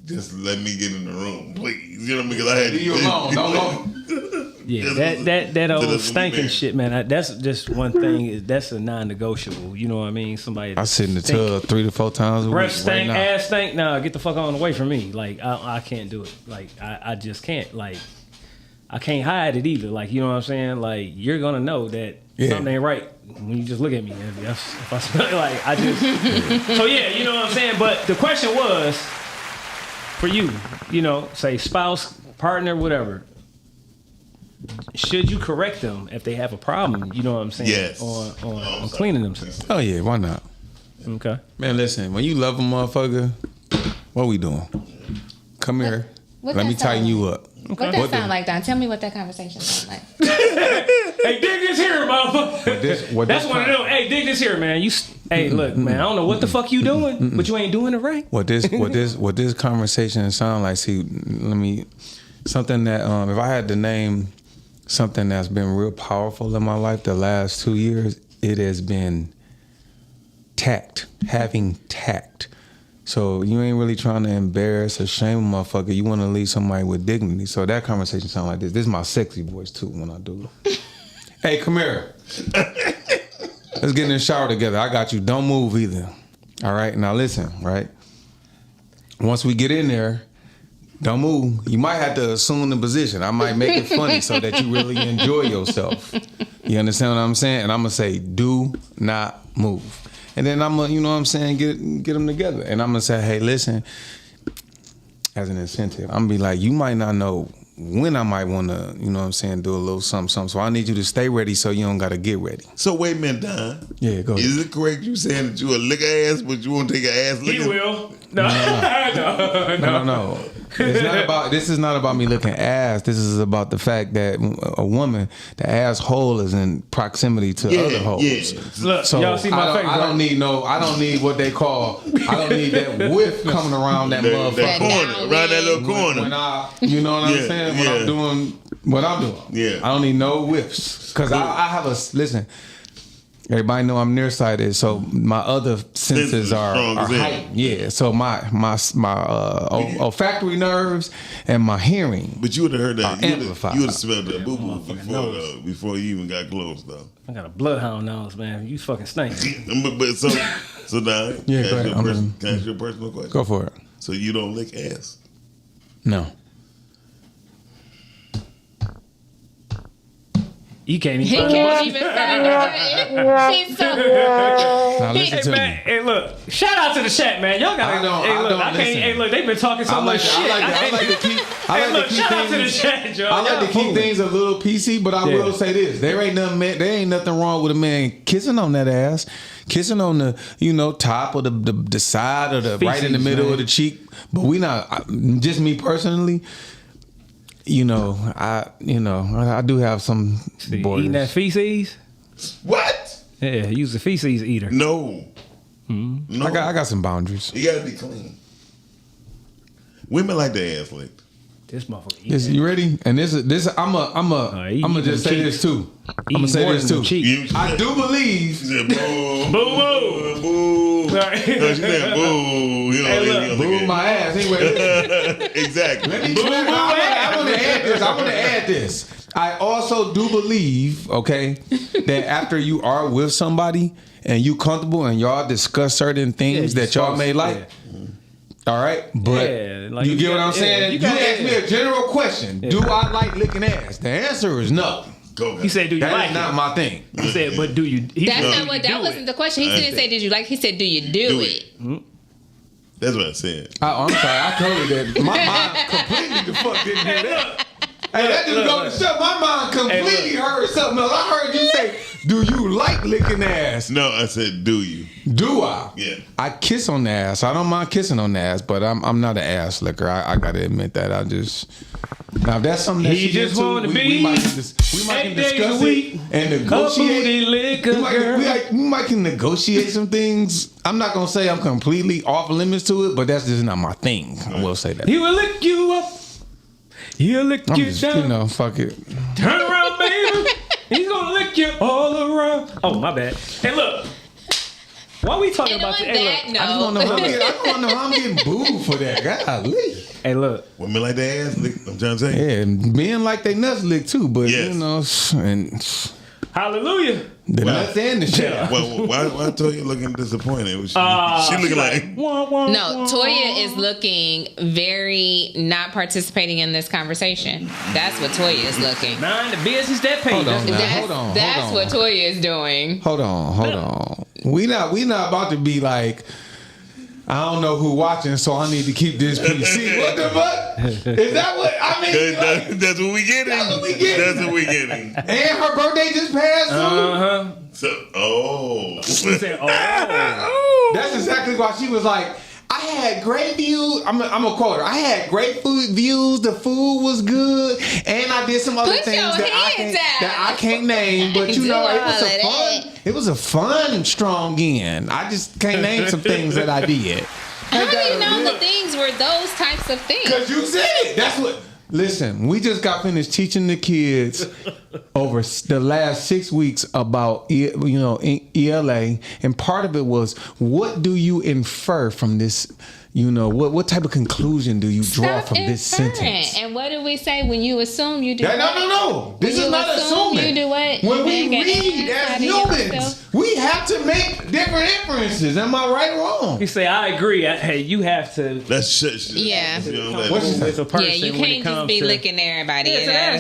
just let me get in the room, please. You know what I mean? Because I had to. Leave you alone. Don't Yeah, that old stinking shit, man. That's just one thing. That's a non-negotiable. You know what I mean? Somebody. I sit in the tub 3 to 4 times a week. Breath stink, ass stink. Nah, get the fuck on away from me. Like I can't do it. Like I just can't. Like I can't hide it either. Like you know what I'm saying? Like you're gonna know that something ain't right when you just look at me. If I smell it, like I just. So yeah, you know what I'm saying. But the question was for you. Say spouse, partner, whatever. Should you correct them if they have a problem? You know what I'm saying? Yes. On cleaning themselves. Oh yeah, why not? Okay. Man, listen. When you love a motherfucker, what we doing? Come here. Let me tighten you up. Okay. What that sound like, Don? Tell me what that conversation sound like. Hey, dig this here, motherfucker. That's one of them. Hey, dig this here, man. Hey, look, man. I don't know what the fuck you doing, but you ain't doing it right. What this conversation sound like? See, something that if I had to name something that's been real powerful in my life the last 2 years, it has been tact, having tact. So you ain't really trying to embarrass or shame a motherfucker. You want to leave somebody with dignity. So that conversation sound like this. This is my sexy voice too when I do it. Hey, come here. Let's get in the shower together. I got you. Don't move either. All right. Now listen, right? Once we get in there, don't move. You might have to assume the position. I might make it funny so that you really enjoy yourself. You understand what I'm saying? And I'm going to say, do not move. And then I'm going to, you know what I'm saying, get them together. And I'm going to say, hey, listen, as an incentive, I'm going to be like, you might not know when I might want to, you know what I'm saying, do a little something. So I need you to stay ready so you don't got to get ready. So wait a minute, Don. Yeah, go ahead. Is it correct you saying that you a lick ass, but you won't take an ass licking? He will. No. This is not about me looking ass. This is about the fact that a woman, the asshole is in proximity to other holes. Yeah. Look, so y'all see my face, I don't need what they call, I don't need that whiff coming around that motherfucker. That corner, around that little corner. When you know what I'm saying? When I'm doing what I'm doing. Yeah. I don't need no whiffs. Because I have listen, everybody know I'm nearsighted, so my other senses are heightened. Yeah, so my olfactory nerves and my hearing. But you would have heard that. You would have smelled that boo boo before you even got close, though. I got a bloodhound nose, man. You fucking stink. but so now, yeah, can I ask you a personal question? Go for it. So you don't lick ass? No. He can't even. He can't even say He's so. Now listen to me. Hey, look! Shout out to the chat, man. Y'all got. Hey, look! They've been talking so much shit. I like to keep. Shout out to the chat, Joe. I like to keep things a little PC, but I will say this: there ain't nothing wrong with a man kissing on that ass, kissing on the top or the side or the right in the middle of the cheek. But we not. Just me personally. I do have some borders. Eating that feces? What? Yeah, he's a feces eater. No. Mm-hmm. No. I got some boundaries. You gotta be clean. Women like their ass licked. This motherfucker. You ready? And this I'm gonna just say this too. I'm gonna say this too. I do believe. Boo boo boo. Boo my ass. Anyway, exactly. Let me I want to add this. I also do believe, okay, that after you are with somebody and you comfortable and y'all discuss certain things that y'all may like. Yeah. All right, but you get what I'm saying? You asked me a general question. Do I like licking ass? The answer is no. He said, "Do you like it?" That's not my thing. He said, "But do you?" That wasn't the question. He didn't say, "Did you like?" He said, "Do you do it?" Mm-hmm. That's what I said. I'm sorry. I told you that. My mind completely the fuck didn't hear that. Hey, that just go to show. My mind completely heard something else. I heard you say, "Do you like licking ass?" No, I said, "Do you?" Do I? Yeah. I kiss on the ass. I don't mind kissing on the ass, but I'm not an ass licker. I gotta admit that. Now if that's something that he just want to be. We might can discuss it and negotiate. We might can negotiate some things. I'm not gonna say I'm completely off limits to it, but that's just not my thing. I will say that. He will lick you up. He'll lick you down. Fuck it. Turn around, baby. He's gonna lick you all around. Oh, my bad. Hey, look. Why are we talking about this? Hey, look. I just want to know how I'm getting booed for that. Golly. Hey, look. Women like their ass licked. I'm trying to say. Yeah, and men like they nuts licked too, but and hallelujah. The nuts and the shit. Well, why Toya looking disappointed? She looking like no. Toya is looking very not participating in this conversation. That's what Toya is looking. Mind the business that pays. Hold on. That's what Toya is doing. Hold on. We not about to be like, I don't know who watching, so I need to keep this PC. What the fuck? Is that what I mean? That's what we getting. That's what we getting. And her birthday just passed. So, She said, oh. That's exactly why she was like, I had great views. I'm a quoter. I had great food views. The food was good, and I did some other things that I can't name. But you know, it was a fun strong end. I just can't name some things that I did. How do you know the things were those types of things? Because you said it. That's what. Listen, we just got finished teaching the kids over the last 6 weeks about ELA, and part of it was, what do you infer from this? You know, what type of conclusion do you draw from this sentence? And what do we say when you assume you do? No. This is not assuming. You do what? When we read as humans, we have to make different inferences. Am I right or wrong? You say, I agree. Hey, you have to. That's shit. Yeah. With a person you can't just be licking everybody. Yeah.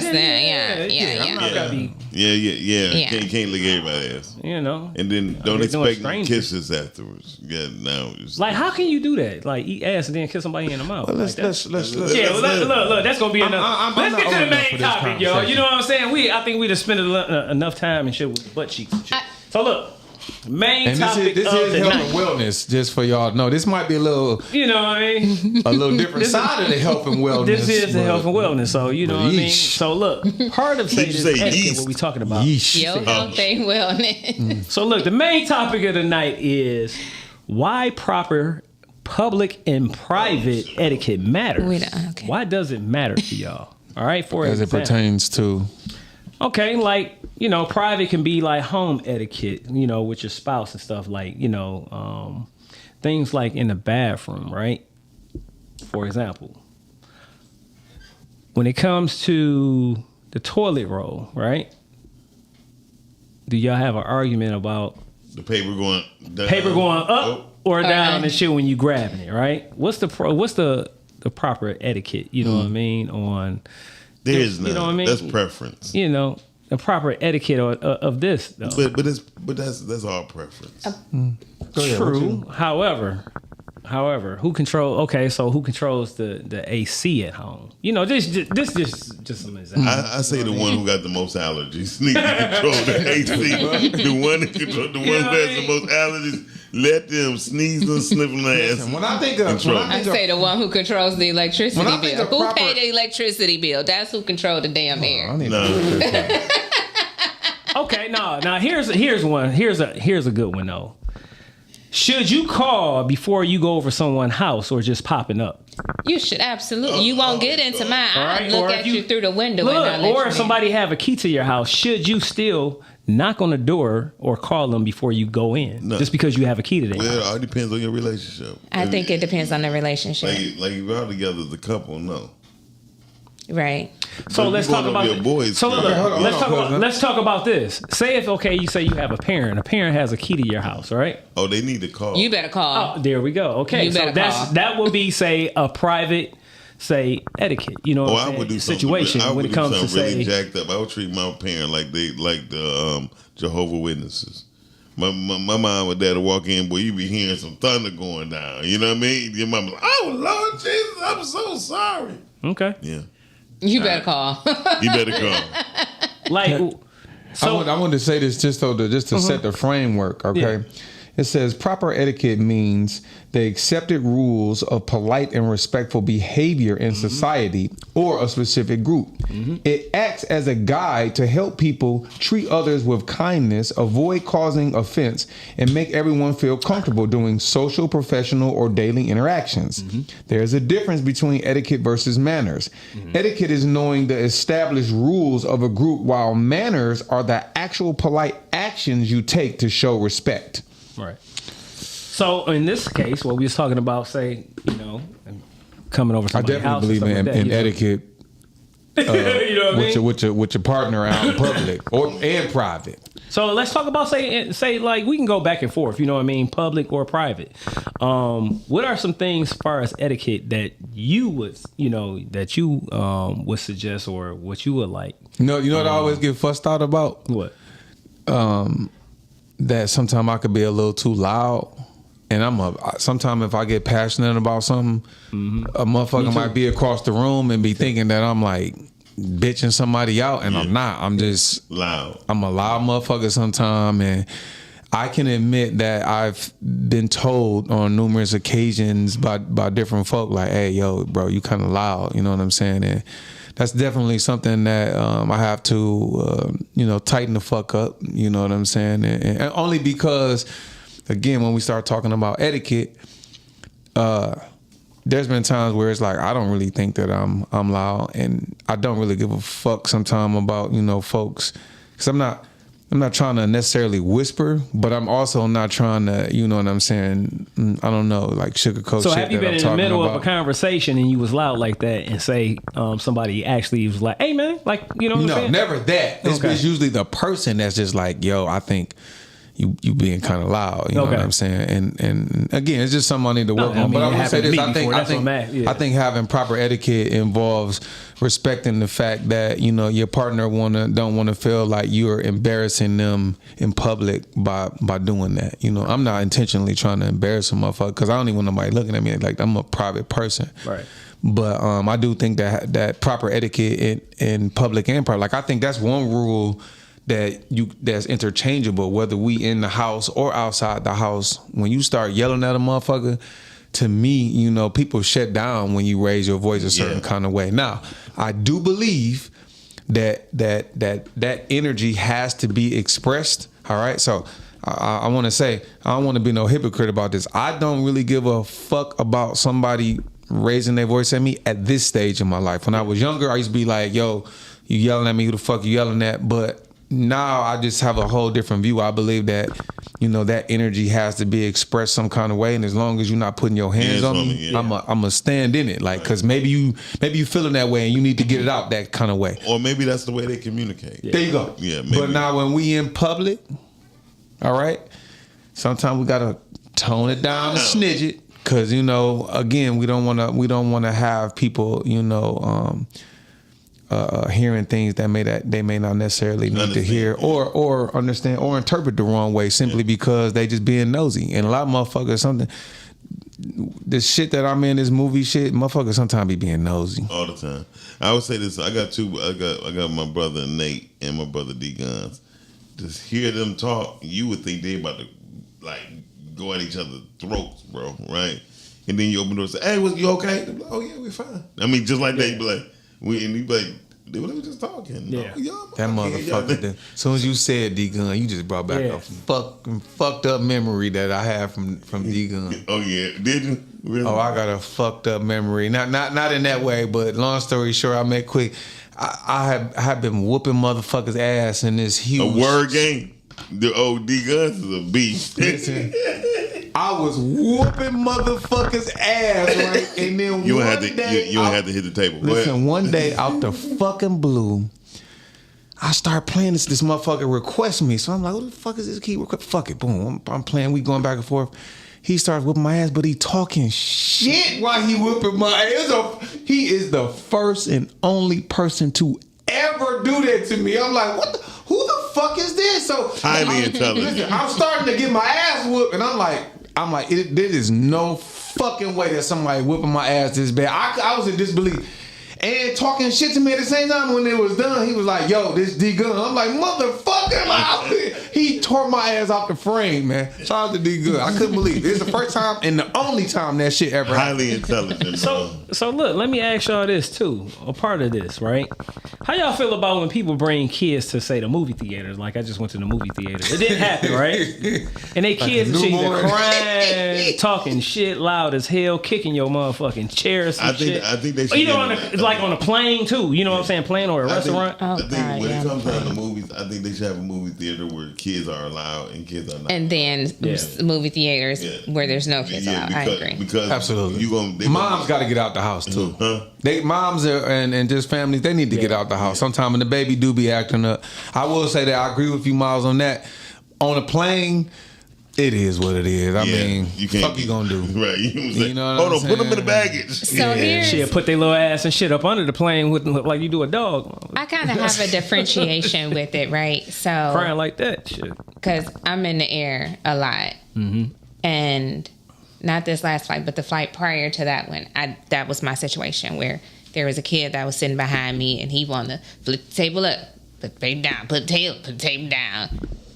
You can't lick everybody's ass. You know. And then don't expect kisses afterwards. Yeah, no. Like, how can you do that? Like, eat ass and then kiss somebody in the mouth. Well, let's. Yeah, look. That's gonna be enough. Let's get to the main topic, yo. You know what I'm saying? I think we just spent enough time and shit with butt cheeks and shit. So look, main topic this of is the health night. and wellness, just for y'all to know. This might be a little, you know what I mean, a little different side of the health and wellness. This is the health and wellness, so you know what I mean. So look, part of etiquette, what we talking about? Yo, health and wellness. So look, the main topic of the night is why proper public and private etiquette matters. Why does it matter to y'all? All right, as it pertains to. Okay, like, you know, private can be like home etiquette, you know, with your spouse and stuff, like, you know, things like in the bathroom, right? For example, when it comes to the toilet roll, right? Do y'all have an argument about the paper going up or down and shit when you grabbing it, right? What's the proper etiquette, you know what I mean, on there is none. You know what I mean? That's preference. You know, the proper etiquette of this, though. But that's our preference. True. However, who controls the AC at home? You know, this just some example. I say the one who got the most allergies needs to control the AC. The one who has the most allergies. Let them sneeze and sniff and ass. When I think of, I say the one who controls the electricity bill. Who paid the electricity bill? That's who controlled the damn air. Okay, now here's one. Here's a good one though. Should you call before you go over someone's house or just popping up? You should absolutely. You won't get into mine. I look at you through the window. Or if somebody have a key to your house, should you still knock on the door or call them before you go in? No. Just because you have a key to their house? Well, it all depends on your relationship. I think it depends on the relationship. Like if you're all together as a couple, no. Right. So let's talk about let's talk about this. Say if you say you have a parent has a key to your house, right? Oh, they need to call. You better call. Oh, there we go. Okay, so that would be a private etiquette. You know, I would do situation when it comes to really jacked up. I would treat my parent like the Jehovah's Witnesses. My mom and dad would walk in, boy, you be hearing some thunder going down. You know what I mean? Your mom like, oh Lord Jesus, I'm so sorry. Okay. Yeah. You better call. You better call. I wanted to say this just to set the framework, okay? Yeah. It says proper etiquette means the accepted rules of polite and respectful behavior in society or a specific group. It acts as a guide to help people treat others with kindness, avoid causing offense, and make everyone feel comfortable doing social, professional, or daily interactions. There's a difference between etiquette versus manners. Etiquette is knowing the established rules of a group, while manners are the actual polite actions you take to show respect. Right. So in this case, what we was talking about, say, you know, coming over somebody's house. I definitely believe in etiquette. You know what I mean? with your partner out in public and private. So let's talk about say like we can go back and forth. You know what I mean? Public or private. What are some things as far as etiquette that you would suggest or what you would like? You know what I always get fussed out about? What? That sometimes I could be a little too loud, and sometimes if I get passionate about something, a motherfucker might be across the room and be thinking that I'm like bitching somebody out, and I'm not. I'm just loud. I'm a loud motherfucker sometimes, and I can admit that I've been told on numerous occasions by different folk, like, hey, yo, bro, you kind of loud, you know what I'm saying? And that's definitely something that I have to, tighten the fuck up, you know what I'm saying? And only because, again, when we start talking about etiquette, there's been times where it's like, I don't really think that I'm loud, and I don't really give a fuck sometimes about, folks, because I'm not trying to necessarily whisper, but I'm also not trying to, you know what I'm saying? I don't know, like sugarcoat shit. So have you been in the middle of a conversation and you was loud like that and say somebody actually was like, hey man, like, you know what I'm saying? No, never that. It's usually the person that's just like, yo, I think you being kind of loud, you know what I'm saying? And again, it's just something I need to work on. But I will say this, I think having proper etiquette involves respecting the fact that, your partner don't want to feel like you're embarrassing them in public by doing that. I'm not intentionally trying to embarrass a motherfucker, because I don't even want nobody looking at me like I'm a private person. Right. But I do think that proper etiquette in public and private, like I think that's one rule that's interchangeable, whether we in the house or outside the house. When you start yelling at a motherfucker, to me, people shut down when you raise your voice a certain kind of way. Now, I do believe that energy has to be expressed. All right, so I want to say, I don't want to be no hypocrite about this. I don't really give a fuck about somebody raising their voice at me at this stage in my life. When I was younger, I used to be like, yo, you yelling at me, who the fuck you yelling at? But now I just have a whole different view. I believe that, that energy has to be expressed some kind of way, and as long as you're not putting your hands on me, I'm a stand in it. Like, because maybe you feeling that way and you need to get it out that kind of way. Or maybe that's the way they communicate. There you go. Yeah. Maybe. But now when we in public, all right, sometimes we gotta tone it down and snitch it, because again, we don't want to have people hearing things that they may not necessarily need to hear or understand or interpret the wrong way, simply because they just being nosy. And a lot of motherfuckers, this shit that I'm in, this movie shit, motherfuckers sometimes be being nosy all the time. I would say this: I got my brother Nate and my brother D Guns. Just hear them talk, you would think they about to like go at each other's throats, bro. Right? And then you open the door and say, "Hey, you okay?" Like, oh yeah, we're fine. I mean, just like that, you be like, you be like, they were just talking. Yeah. That motherfucker. As soon as you said D Gun, you just brought back a fucking fucked up memory that I have from D Gun. Oh yeah, did you? Really? Oh, I got a fucked up memory. Not in that way, but long story short, I'll make quick. I have been whooping motherfuckers' ass in this huge a word game. The old D Guns is a beast. Listen, I was whooping motherfuckers' ass, right? And then you had to hit the table. Listen, one day out the fucking blue, I start playing this motherfucker request me. So I'm like, what the fuck is this key request? Fuck it, boom. I'm playing, we going back and forth. He starts whooping my ass, but he talking shit while he whooping my ass. He is the first and only person to ever do that to me. I'm like, who the fuck is this? So highly intelligent. Listen, I'm starting to get my ass whooped, and I'm like, there is no fucking way that somebody whooping my ass this bad. I was in disbelief. And talking shit to me at the same time. When it was done, he was like, yo, this D Gun. I'm like, motherfucker. Like, he tore my ass off the frame, man. Shout out to D Gun. I couldn't believe it. It's the first time and the only time that shit ever happened. Highly intelligent. So look, let me ask y'all this too. A part of this, right? How y'all feel about when people bring kids to, say, the movie theaters? Like, I just went to the movie theater. It didn't happen, right? And they kids and shit either crying, talking shit loud as hell, kicking your motherfucking chairs and shit. I think they should. Like on a plane too, you know what I'm saying? Plane or a restaurant. I think when it comes down to movies, I think they should have a movie theater where kids are allowed and kids are not. And then movie theaters where there's no kids allowed. I agree. Because absolutely, moms got to get out the house too. Moms and just families, they need to get out the house. Sometimes when the baby do be acting up, I will say that I agree with you, Miles, on that. On a plane, it is what it is. I mean, you can't, fuck you gonna do? Right. You know what hold I'm on, saying? put them in the baggage. So shit, put their little ass and shit up under the plane with like you do a dog. I kind of have a differentiation with it, right? So crying like that shit. Because I'm in the air a lot. Mm-hmm. And not this last flight, but the flight prior to that one, that was my situation where there was a kid that was sitting behind me and he wanted to flip the table up, put the table down, put the table down.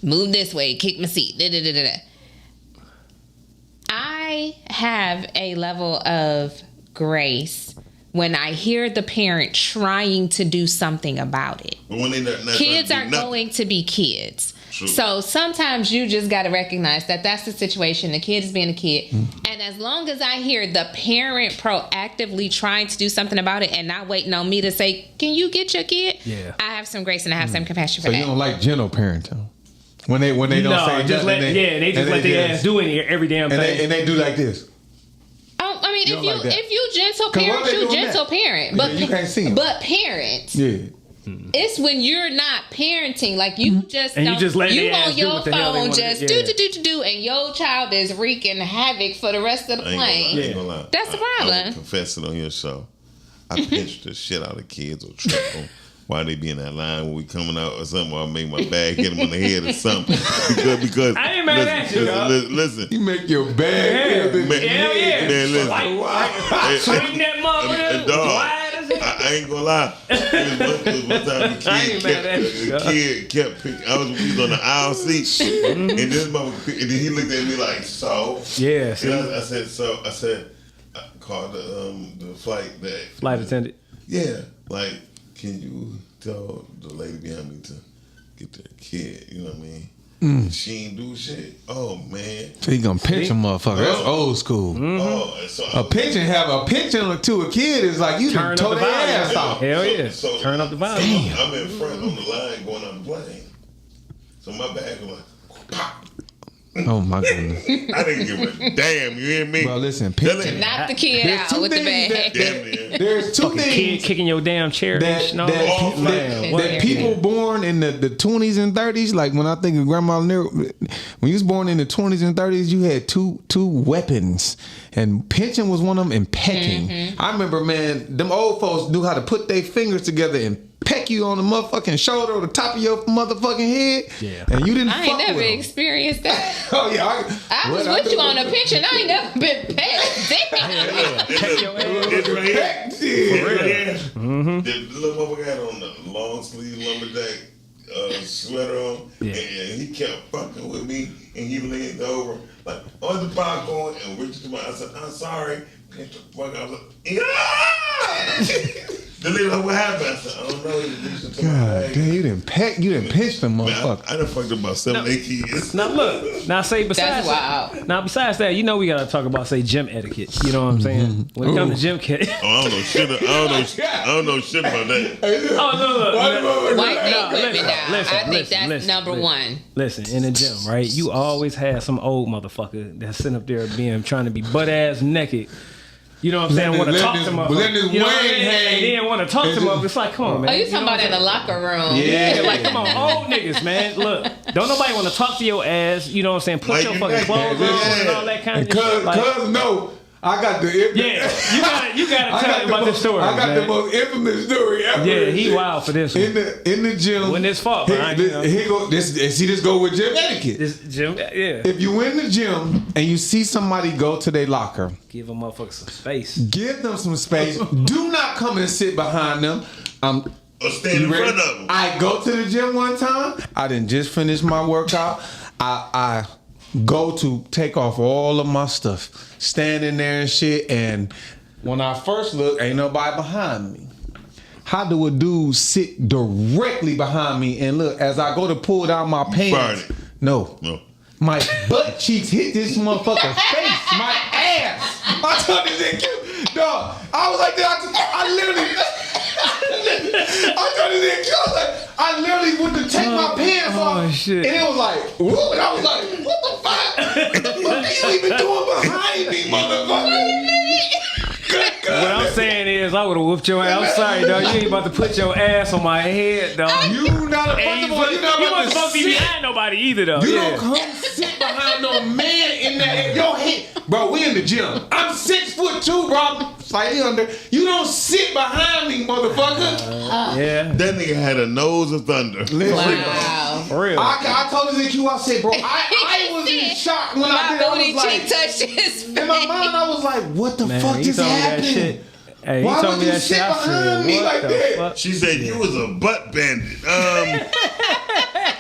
move this way, kick my seat. Da, da, da, da, da. I have a level of grace when I hear the parent trying to do something about it. But when Kids are going to be kids. True. So sometimes you just got to recognize that that's the situation. The kid is being a kid. And as long as I hear the parent proactively trying to do something about it and not waiting on me to say, can you get your kid? Yeah. I have some grace and I have some compassion for that. So you don't like gentle parenting? When they don't say just nothing, they just let their ass do every damn thing. And they do like this. I mean, if you gentle parent, you gentle parent. But you can't see them. But parents. Yeah. It's when you're not parenting, like you just and don't, you just let you their on ass your do phone just do, and your child is wreaking havoc for the rest of the plane. I ain't gonna lie. That's the I problem. will confess it on your show. I pinch the shit out of kids or trip them while they be in that line when we coming out or something, or I make my bag hit them on the head or something. Because I ain't mad at you, listen. You make your bag. Hell yeah. Man, listen. Swing that motherfucker. I ain't gonna lie. It was one time the kid kept picking. We was on the aisle seat, and this motherfucker, and then he looked at me like, so. Yeah. I said, I called the flight attendant. Yeah, like, can you tell the lady behind me to get their kid? You know what I mean? She ain't do shit. Oh man! So you gonna pinch a motherfucker? That's old school. A pinching to a kid is like you done tore their ass off. Hell yeah! Turn up the volume. I'm in front on the line going on the plane, so my bag was like, pop. Oh my goodness! I didn't give a damn. You hear me? Bro, listen, pinching. Knock the kid out with the bag. There's two things. Kid kicking your damn chair. That people born in the 20s and 30s, like when I think of Grandma Lyra, when you was born in the 20s and 30s, you had two weapons, and pinching was one of them, and pecking. I remember, man, them old folks knew how to put their fingers together and peck you on the motherfucking shoulder or the top of your motherfucking head. Yeah. And you didn't. I ain't never experienced that. Oh yeah. I was with you on a pinch and I ain't never been pecked. Peck your ass. For real. The little motherfucker had on the long sleeve lumberjack sweater on, and he kept fucking with me, and he leaned over like, on the popcorn and reached to my. I said, I'm sorry. Pinch the fuck. I was like, yeah. The lady like, what happened? I said, I don't know. God damn, you didn't pinch them motherfucker. I done fucked about 7, 8 kids. Now look, besides that, you know we gotta talk about gym etiquette. You know what I'm saying? When it comes to gym etiquette. I don't know shit. I don't know shit about that. Oh no, White equipment now. I think that's number one. Listen, in the gym, right? You always have some old motherfucker that's sitting up there trying to be butt ass naked. You know what I'm saying? Want to talk to him. You know what I mean? And then want to talk to him. It's like, come on, man. Oh, you talking about in the locker room? Yeah, like, come on, old niggas, man. Look, don't nobody want to talk to your ass. You know what I'm saying? Put your fucking clothes on and all that kind of shit. Cause no. I got the you gotta tell him about this story. I got the most infamous story ever. Yeah, he wild for this one. In the gym. When it's fault, this go with gym etiquette. If you in the gym and you see somebody go to their locker, give them motherfuckers some space. Give them some space. Do not come and sit behind them. Or stand in front of them. I go to the gym one time. I didn't just finish my workout. I go to take off all of my stuff, standing there and shit, and when I first look, ain't nobody behind me. How do a dude sit directly behind me and look as I go to pull down my pants? No. My butt cheeks hit this motherfucker's face, my ass. I told this nigga, dog. I was like that. I literally. I literally went to take my pants off, shit. And it was like, whoop, and I was like, what the fuck? What the fuck are you even doing behind me, motherfucker? What I'm saying is, I would have whooped your ass. I'm sorry, dog. You ain't about to put your ass on my head, dog. You not you wasn't supposed to be behind nobody either, though. You don't come sit behind no man in that. Yo, hey, bro, we in the gym. I'm 6'2", bro. Slightly under. You don't sit behind me, motherfucker. Yeah. That nigga had a nose of thunder. Wow. For real. I told his EQ, I said, bro, I was in shock when I did it. My booty cheek touched his face. In my mind, I was like, what the fuck is happening? Hey, why would you sit behind me like that? She said you was a butt bandit.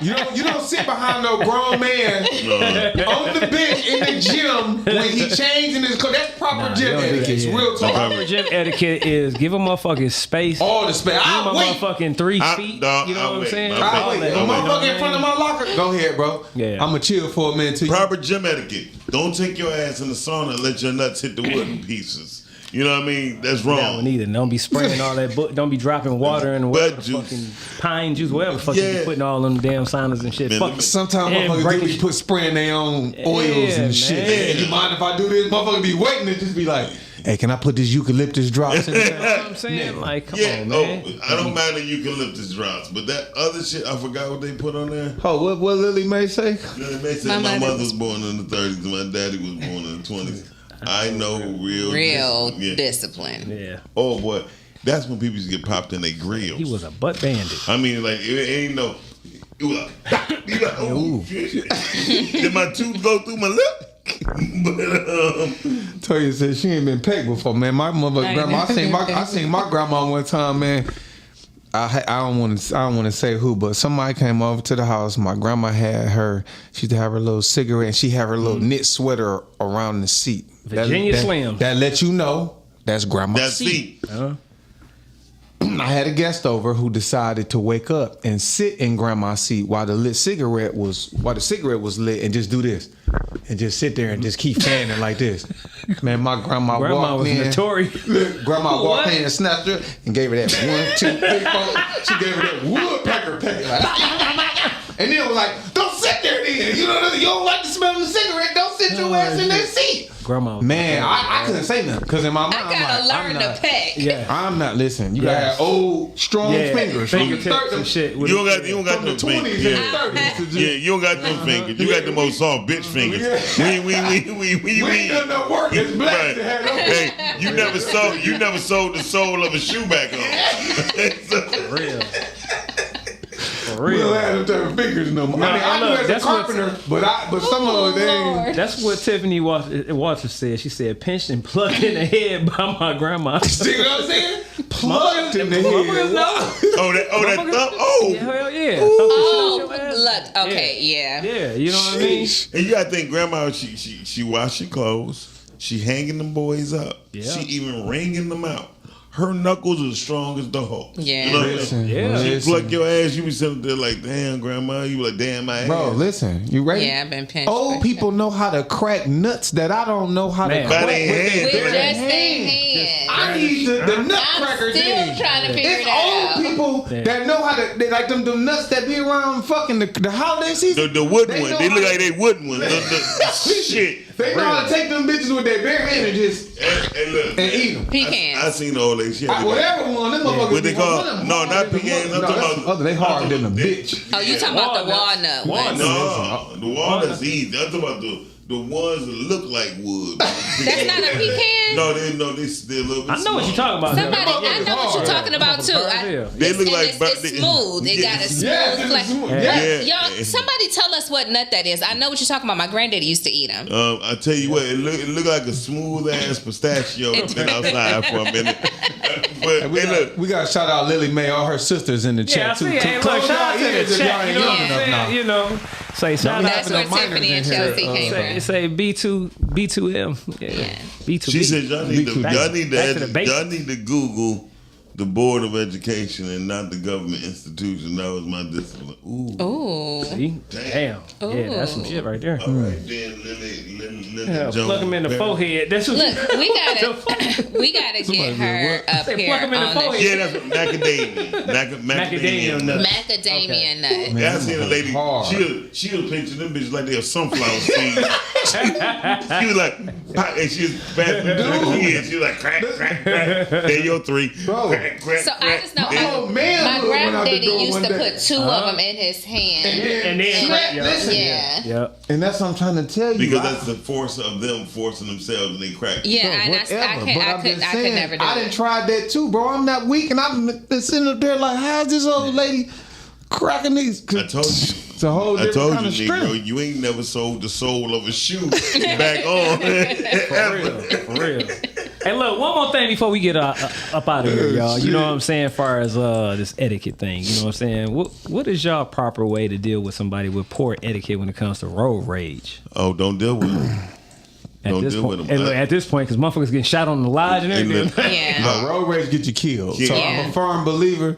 You don't sit behind no grown man on the bench in the gym when he changing his clothes. That's proper gym etiquette. It's real talk. Proper gym etiquette is give a motherfucking space. All the space. Give I'll a wait. motherfucking 3 feet. You know what I'm saying? I'll wait. A motherfucker in front of my locker. Go ahead, bro. Yeah. I'm going to chill for a minute too. Proper gym etiquette. Don't take your ass in the sauna and let your nuts hit the wooden pieces. You know what I mean? That's wrong. That one either. Don't be spraying all that. Don't be dropping water in the fucking pine juice, whatever the fuck you be putting all them damn saunas and shit. Fuck. Sometimes motherfuckers do be put spraying their own oils and shit. Hey, you mind if I do this? Motherfucker be waiting to just be like, hey, can I put this eucalyptus drops in there? You know what I'm saying? Like, come on, man. I don't mind the eucalyptus drops, but that other shit, I forgot what they put on there. Oh, what Lily Mae say? Lily Mae said my mother was born in the 30s and my daddy was born in the 20s. I know real discipline. Yeah. Oh boy, that's when people used to get popped in their grills. He was a butt bandit. I mean, like it ain't no. It was like, you like, oh shit. Did my tooth go through my lip? But Toya said she ain't been pegged before, man. My mother, grandma. I seen my grandma one time, man. I don't want to say who, but somebody came over to the house. My grandma had her. She used to have her little cigarette, and she had her little knit sweater around the seat. Virginia Slim. That let you know that's grandma's seat. I had a guest over who decided to wake up and sit in grandma's seat while the cigarette was lit and just do this and just sit there and just keep fanning like this. Man, my grandma walked was in. notorious. Look, grandma walked in and snatched her and gave her that 1, 2, 3, 4. She gave her that woodpecker pecker. Like, and then it was like, don't sit there then. You know, you don't like the smell of the cigarette. Don't sit your ass in that seat. Grandma. Man, I couldn't say nothing because in my mind, I gotta learn to peck. Yeah. I'm not listening. You gotta have old, strong fingers. Fingertips and shit. you don't got them fingers. Yeah, you don't got them fingers. You got the most soft bitch fingers. We ain't done no work. It's black to have those. Hey, you never sold the sole of a shoe back on. For real. We don't have them type of fingers no more. I know as a carpenter, but some of them, that's what Tiffany Walters said. She said, pinched and plucked in the head by my grandma. See what I'm saying? Plucked in the head. That thumb. Oh. Hell yeah. Look, okay, yeah. Yeah, you know what I mean? And you gotta think, grandma, she washing clothes. She hanging them boys up. Yeah. She even wringing them out. Her knuckles are strong as the Hulk. Yeah. You know what I mean? She pluck your ass, you be sitting there like, damn, grandma. You be like, damn, my ass. Bro, listen, you ready? Yeah, I've been pinched. Old people know how to crack nuts that I don't know how to crack with just their hands. I need the nutcracker thing. I'm still trying to figure it out. It's old people that know how to, they like them nuts that be around fucking the holiday season. The wooden one. They look like they wooden ones. Shit. They know how to take them bitches with their bare hand and just and eat them. Pecans. I seen all that shit. Whatever one, them motherfuckers. What they call? No, not pecans. I'm talking about. They hard than a bitch. Oh, you talking about the walnut ones? No, the walnut's easy. I'm talking about the ones that look like wood. That's not a pecan? No, they're a little bit I know what you're talking about. Somebody, I know what you're talking about too. They look like it's smooth. It got a smooth flesh. Y'all, somebody tell us what nut that is. I know what you're talking about. My granddaddy used to eat them. I tell you what, it look like a smooth ass pistachio. I've been outside for a minute. But we got to shout out Lily Mae, all her sisters in the chat too. Hey, look, shout out to the chat. You know what I'm saying? You know, say shout out to That's where Tiffany and Chelsea came from. Say B2M. Yeah. B2B. She said y'all need to Google the Board of Education and not the government institution. That was my discipline. Ooh. See? Damn. Ooh. Yeah, that's some shit right there. All right, then Lily plug him in the forehead. That's what we gotta get her up here. Plug him in the forehead. Yeah, that's macadamia nut. Macadamia nut. Man, I seen a lady. She was pinching them bitches like they were sunflower seeds. She was like, and she was passing them to the kids. She was like, crack, crack, crack. There your 3. Bro. Crack, crack, so crack. I just know my granddaddy used to put 2 of them in his hand. And then yeah. And that's what I'm trying to tell you. Because that's the force of them forcing themselves and they crack. Yeah, and I could never do it. I done tried that too, bro. I'm not weak, and I'm sitting up there like, how's this old lady cracking these? I told you. It's a whole different kind of strength. Negro, you ain't never sold the sole of a shoe back on. For real. Hey, look, one more thing before we get up out of here, y'all. You know what I'm saying? As far as this etiquette thing, you know what I'm saying? What is y'all proper way to deal with somebody with poor etiquette when it comes to road rage? Oh, don't deal with them. Don't deal with them. And look, at this point, because motherfuckers getting shot on the lodge and everything. Yeah. No, road rage get you killed. So Yeah. I'm a firm believer.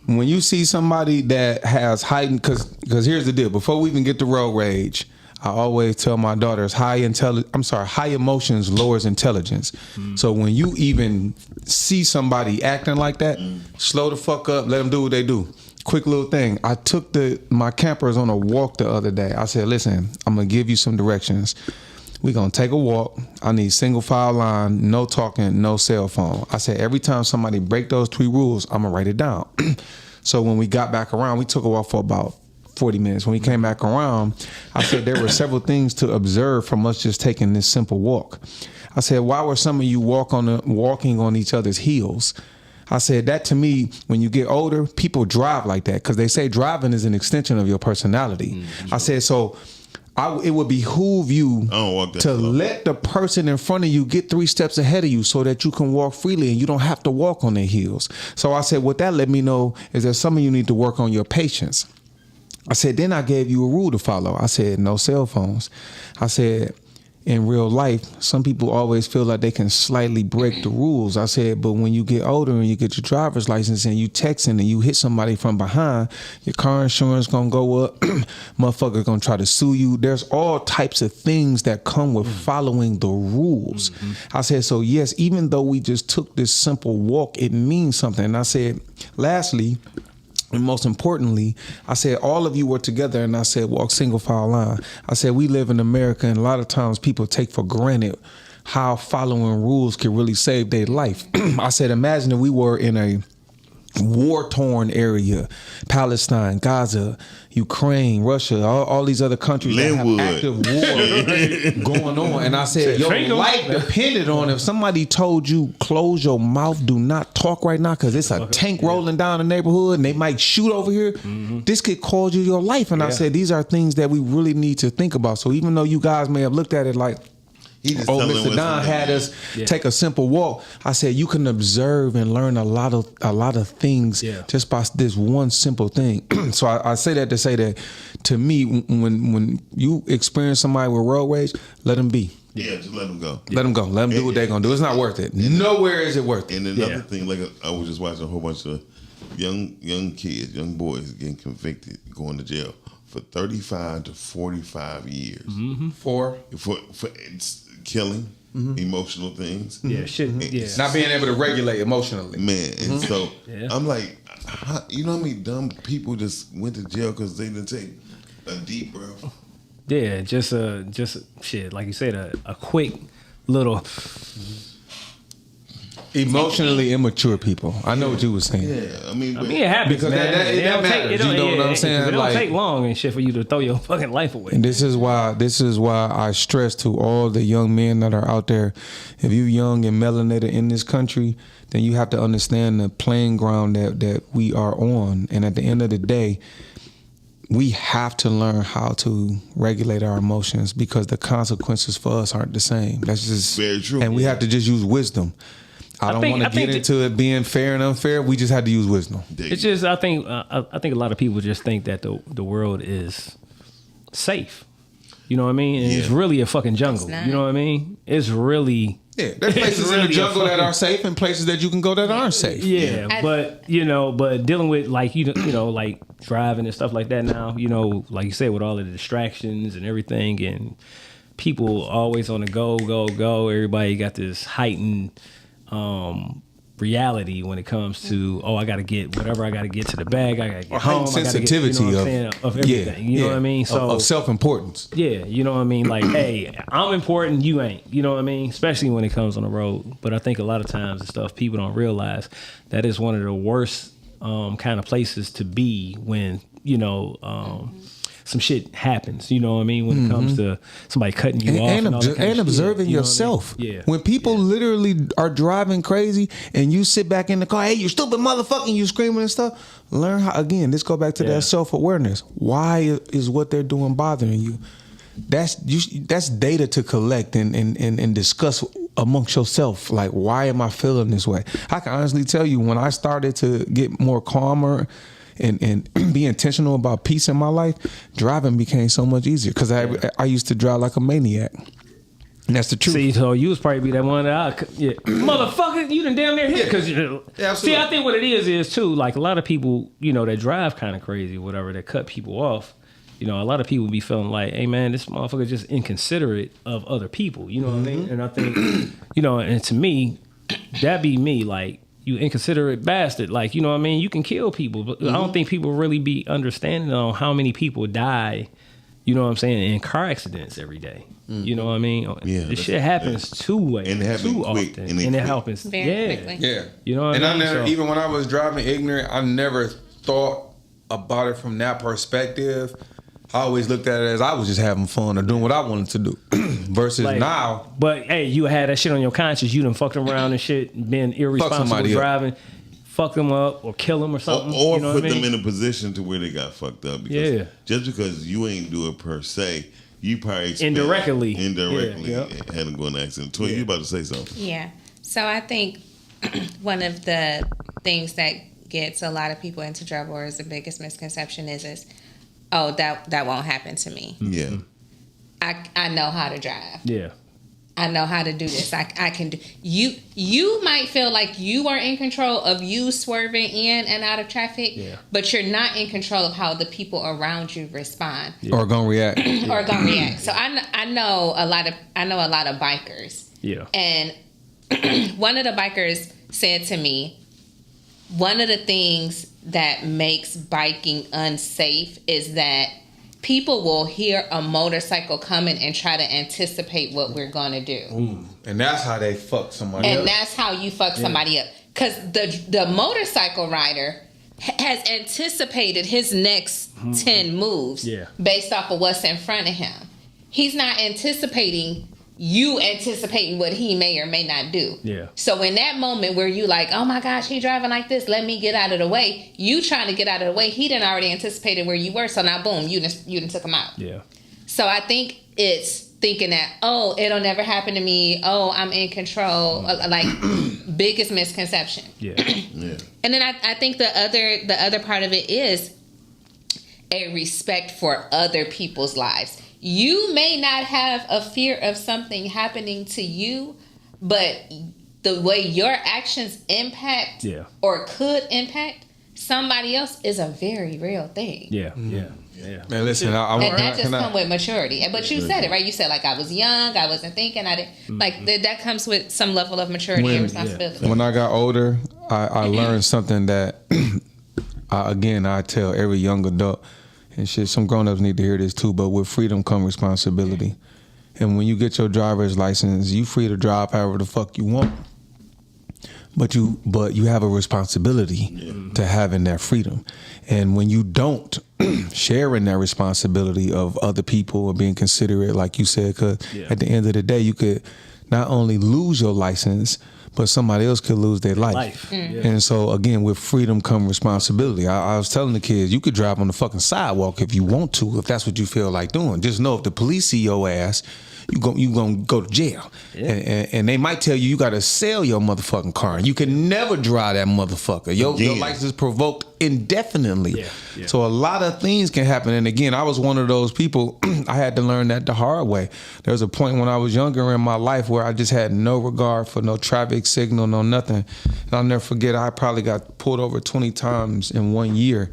When you see somebody that has heightened, because here's the deal. Before we even get to road rage, I always tell my daughters high emotions lowers intelligence. So when you even see somebody acting like that, slow the fuck up, let them do what they do. Quick little thing. I took my campers on a walk the other day. I said, listen, I'm going to give you some directions. We're going to take a walk. I need single file line, no talking, no cell phone. I said, every time somebody break those 3 rules, I'm going to write it down. So when we got back around, we took a walk for about 40 minutes. When we came back around, I said there were several things to observe from us just taking this simple walk. I said, why were some of you walking on each other's heels? I said, that to me, when you get older, people drive like that because they say driving is an extension of your personality. I said, so it would behoove you to let the person in front of you get 3 steps ahead of you so that you can walk freely and you don't have to walk on their heels. So I said, what that let me know is that some of you need to work on your patience. I said, then I gave you a rule to follow. I said, no cell phones. I said, in real life, some people always feel like they can slightly break the rules. I said, but when you get older and you get your driver's license and you texting and you hit somebody from behind, your car insurance gonna go up, motherfucker gonna try to sue you. There's all types of things that come with following the rules. I said, so yes, even though we just took this simple walk, it means something. And I said, lastly, and most importantly, I said, all of you were together and I said, walk single file line. I said, we live in America and a lot of times people take for granted how following rules can really save their life. I said, imagine if we were in a war-torn area, Palestine, Gaza, Ukraine, Russia, all these other countries that have active war going on. And I said, your life depended on if somebody told you, close your mouth, do not talk right now because it's a tank rolling down the neighborhood and they might shoot over here. This could cause you your life. And I said, these are things that we really need to think about. So even though you guys may have looked at it like, Mr. Don had us take a simple walk. I said you can observe and learn a lot of things just by this one simple thing. So I say that to say that to me, when you experience somebody with road rage, let them be. Yeah, just let them go. Let them go. Let them do what they're gonna do. It's not worth it. Nowhere is it worth it. And another thing, like I was just watching a whole bunch of young kids, young boys getting convicted, going to jail for 35 to 45 years for killing, emotional things. Not being able to regulate emotionally. Man, and so I'm like, you know how many dumb people just went to jail because they didn't take a deep breath? Yeah, just shit, like you said, a quick little... Emotionally immature people. I know what you were saying. Yeah, I mean it happens, because man. that matters. You know what I'm saying? It don't take long and shit for you to throw your fucking life away. And this is why I stress to all the young men that are out there, if you young and melanated in this country, then you have to understand the playing ground that we are on. And at the end of the day, we have to learn how to regulate our emotions because the consequences for us aren't the same. That's just very true. And we have to just use wisdom. I don't want to get into it being fair and unfair. We just had to use wisdom. It's just I think a lot of people just think that the world is safe. You know what I mean? And it's really a fucking jungle. You know what I mean? It's really there's places in the jungle that are safe and places that you can go that aren't safe. Yeah, but dealing with like you know like driving and stuff like that now. You know, like you said, with all of the distractions and everything, and people always on the go. Everybody got this heightened reality when it comes to I got to get whatever I got to get to the bag. I got to get home. Sensitivity of everything. You know what I mean? So of self-importance. Yeah, you know what I mean. Like, hey, I'm important. You ain't. You know what I mean? Especially when it comes on the road. But I think a lot of times the stuff people don't realize that is one of the worst kind of places to be when some shit happens, you know what I mean, when it comes to somebody cutting you off and observing yourself. I mean? When people literally are driving crazy and you sit back in the car, hey, you stupid motherfucker, you screaming and stuff. Learn how, again, let's go back to that self-awareness. Why is what they're doing bothering you? That's data to collect and discuss amongst yourself, like, why am I feeling this way? I can honestly tell you, when I started to get more calmer and be intentional about peace in my life, driving became so much easier because I used to drive like a maniac. And that's the truth. See, so you was probably be that one that motherfucker, you done damn near hit. Because see, I think what it is too, like a lot of people, that drive kind of crazy or whatever, that cut people off. A lot of people be feeling like, hey man, this motherfucker just inconsiderate of other people. You know what I mean? And I think, and to me, that be me, like, you inconsiderate bastard. Like, you know what I mean? You can kill people, but I don't think people really be understanding on how many people die, you know what I'm saying, in car accidents every day. You know what I mean? Yeah, this shit happens too often. And it happens very quickly. Yeah. You know what I mean? Even when I was driving ignorant, I never thought about it from that perspective. I always looked at it as I was just having fun or doing what I wanted to do. Versus like, now. But hey, you had that shit on your conscience. You done fucked around and shit, been irresponsible driving, fuck them up or kill them or something. Or put them in a position to where they got fucked up. Because just because you ain't do it per se, you probably indirectly had them go in an accident. Twin, you about to say something? Yeah. So I think one of the things that gets a lot of people into trouble, or is the biggest misconception is oh, that won't happen to me. Yeah. I know how to drive. Yeah. I know how to do this. I can do. You might feel like you are in control of you swerving in and out of traffic, but you're not in control of how the people around you respond or gonna react. So I know a lot of bikers. Yeah. And one of the bikers said to me, one of the things that makes biking unsafe is that people will hear a motorcycle coming and try to anticipate what we're going to do. Ooh. And that's how they fuck somebody up. And that's how you fuck somebody up. Because the motorcycle rider has anticipated his next 10 moves based off of what's in front of him. He's not anticipating what he may or may not do. Yeah. So in that moment where you like, oh my gosh, he driving like this, let me get out of the way. You trying to get out of the way, he done already anticipated where you were. So now boom, you done took him out. Yeah. So I think it's thinking that, oh, it'll never happen to me. Oh, I'm in control. Like biggest misconception. Yeah. Yeah. And then I think the other part of it is a respect for other people's lives. You may not have a fear of something happening to you, but the way your actions impact or could impact somebody else is a very real thing. Yeah. Man, listen, and that just comes with maturity. But you said it, right? You said, like, I was young, I wasn't thinking, I didn't. Like, that comes with some level of maturity and responsibility. When I got older, I learned something that, I tell every young adult, and shit, some grown-ups need to hear this too, but with freedom come responsibility. And when you get your driver's license, you free to drive however the fuck you want. But you have a responsibility to having that freedom. And when you don't share in that responsibility of other people or being considerate, like you said, because at the end of the day, you could not only lose your license, but somebody else could lose their life. And so, again, with freedom come responsibility. I was telling the kids, you could drive on the fucking sidewalk if you want to, if that's what you feel like doing. Just know if the police see your ass, you gonna go to jail. And they might tell you got to sell your motherfucking car. You can never drive that motherfucker. Your license is revoked indefinitely. So a lot of things can happen. And again, I was one of those people, I had to learn that the hard way. There was a point when I was younger in my life where I just had no regard for no traffic signal, no nothing. And I'll never forget, I probably got pulled over 20 times in 1 year.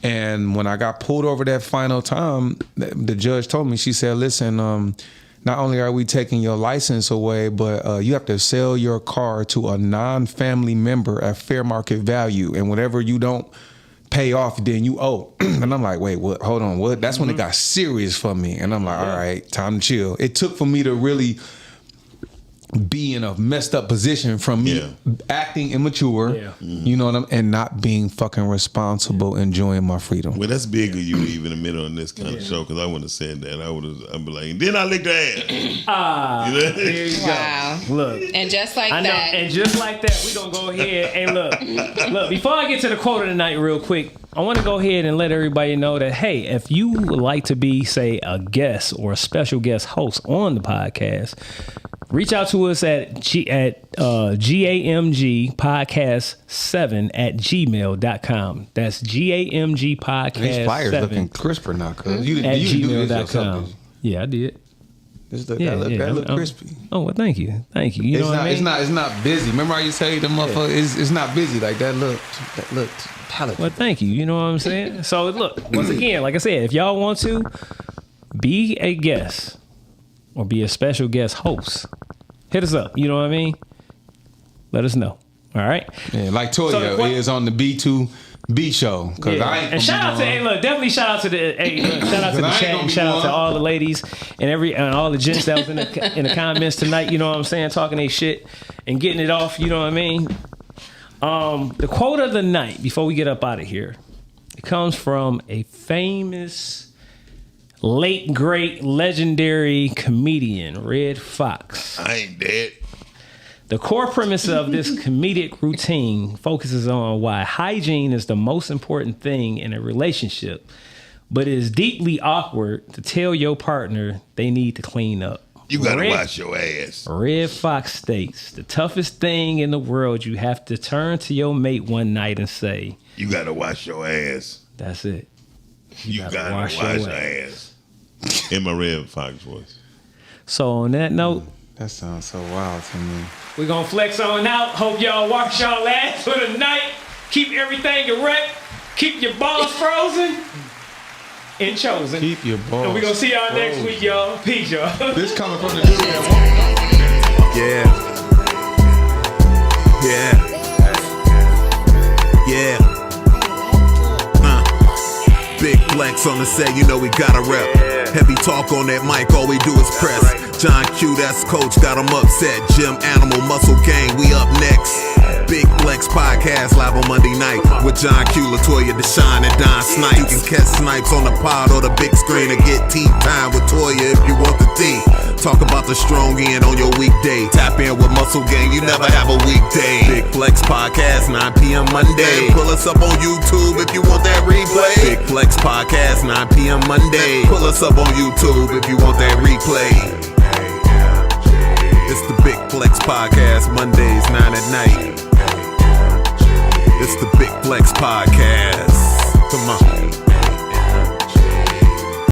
And when I got pulled over that final time, the judge told me, she said, listen, not only are we taking your license away, but you have to sell your car to a non-family member at fair market value. And whatever you don't pay off, then you owe. And I'm like, wait, what? Hold on, what? That's when it got serious for me. And I'm like, all right, time to chill. It took for me to really be in a messed up position from me acting immature, you know what I'm, and not being fucking responsible, enjoying my freedom. Well, that's big of you to even admit on this kind of show, because I wouldn't have said that. I'd be like, then I licked the ass. You know? There you go. Look, and just like and just like that, we gonna go ahead and look. Before I get to the quote of the night, real quick, I want to go ahead and let everybody know that, hey, if you would like to be, say, a guest or a special guest host on the podcast, Reach out to us at GAMG Podcast 7 at gmail.com. That's GAMG Podcast 7. These flyers looking crisper now, cuz you at didn't do this gmail.com. yourself. Yeah, I did. That look crispy. Oh, well, thank you. You know what I mean? It's not busy. Remember how you say the motherfucker? It's not busy like that. Look palatable. Well, thank you. You know what I'm saying? So look, once again, like I said, if y'all want to be a guest or be a special guest host, hit us up. You know what I mean? Let us know. All right. Yeah, like Toya is on the B2B show. And shout out to definitely shout out to the shout out to the chat and shout out to all the ladies and all the gents that was in the comments tonight. You know what I'm saying? Talking their shit and getting it off. You know what I mean? The quote of the night before we get up out of here, it comes from a famous, late great, legendary comedian, Red Fox. I ain't dead. The core premise of this comedic routine focuses on why hygiene is the most important thing in a relationship, but it is deeply awkward to tell your partner they need to clean up. You gotta wash your ass. Red Fox states, the toughest thing in the world, you have to turn to your mate one night and say, you gotta wash your ass. That's it. You gotta wash your ass. In my Red Fox voice. So on that note, that sounds so wild to me. We're gonna flex on out. Hope y'all wash y'all ass for the night. Keep everything erect. Keep your balls frozen. And chosen. Keep your balls. And we're gonna see y'all next week, y'all. Peace, y'all. This coming from the dude that Big Flex on the set, you know we gotta rep. Heavy talk on that mic, all we do is press. John Q, that's coach, got him upset. Gym Animal, Muscle Gang, we up next. Big Flex Podcast live on Monday night with John Q, Latoya, Deshaun, and Don Snipes. You can catch Snipes on the pod or the big screen or get tea time with Toya if you want the tea. Talk about the strong end on your weekday. Tap in with Muscle Gang, you never have a weekday. Big Flex Podcast, 9 p.m. Monday. Pull us up on YouTube if you want that replay. Big Flex Podcast, 9 p.m. Monday. Pull us up on YouTube if you want that replay. It's the Big Flex Podcast, Mondays, 9 at night. It's the Big Flex Podcast. Come on.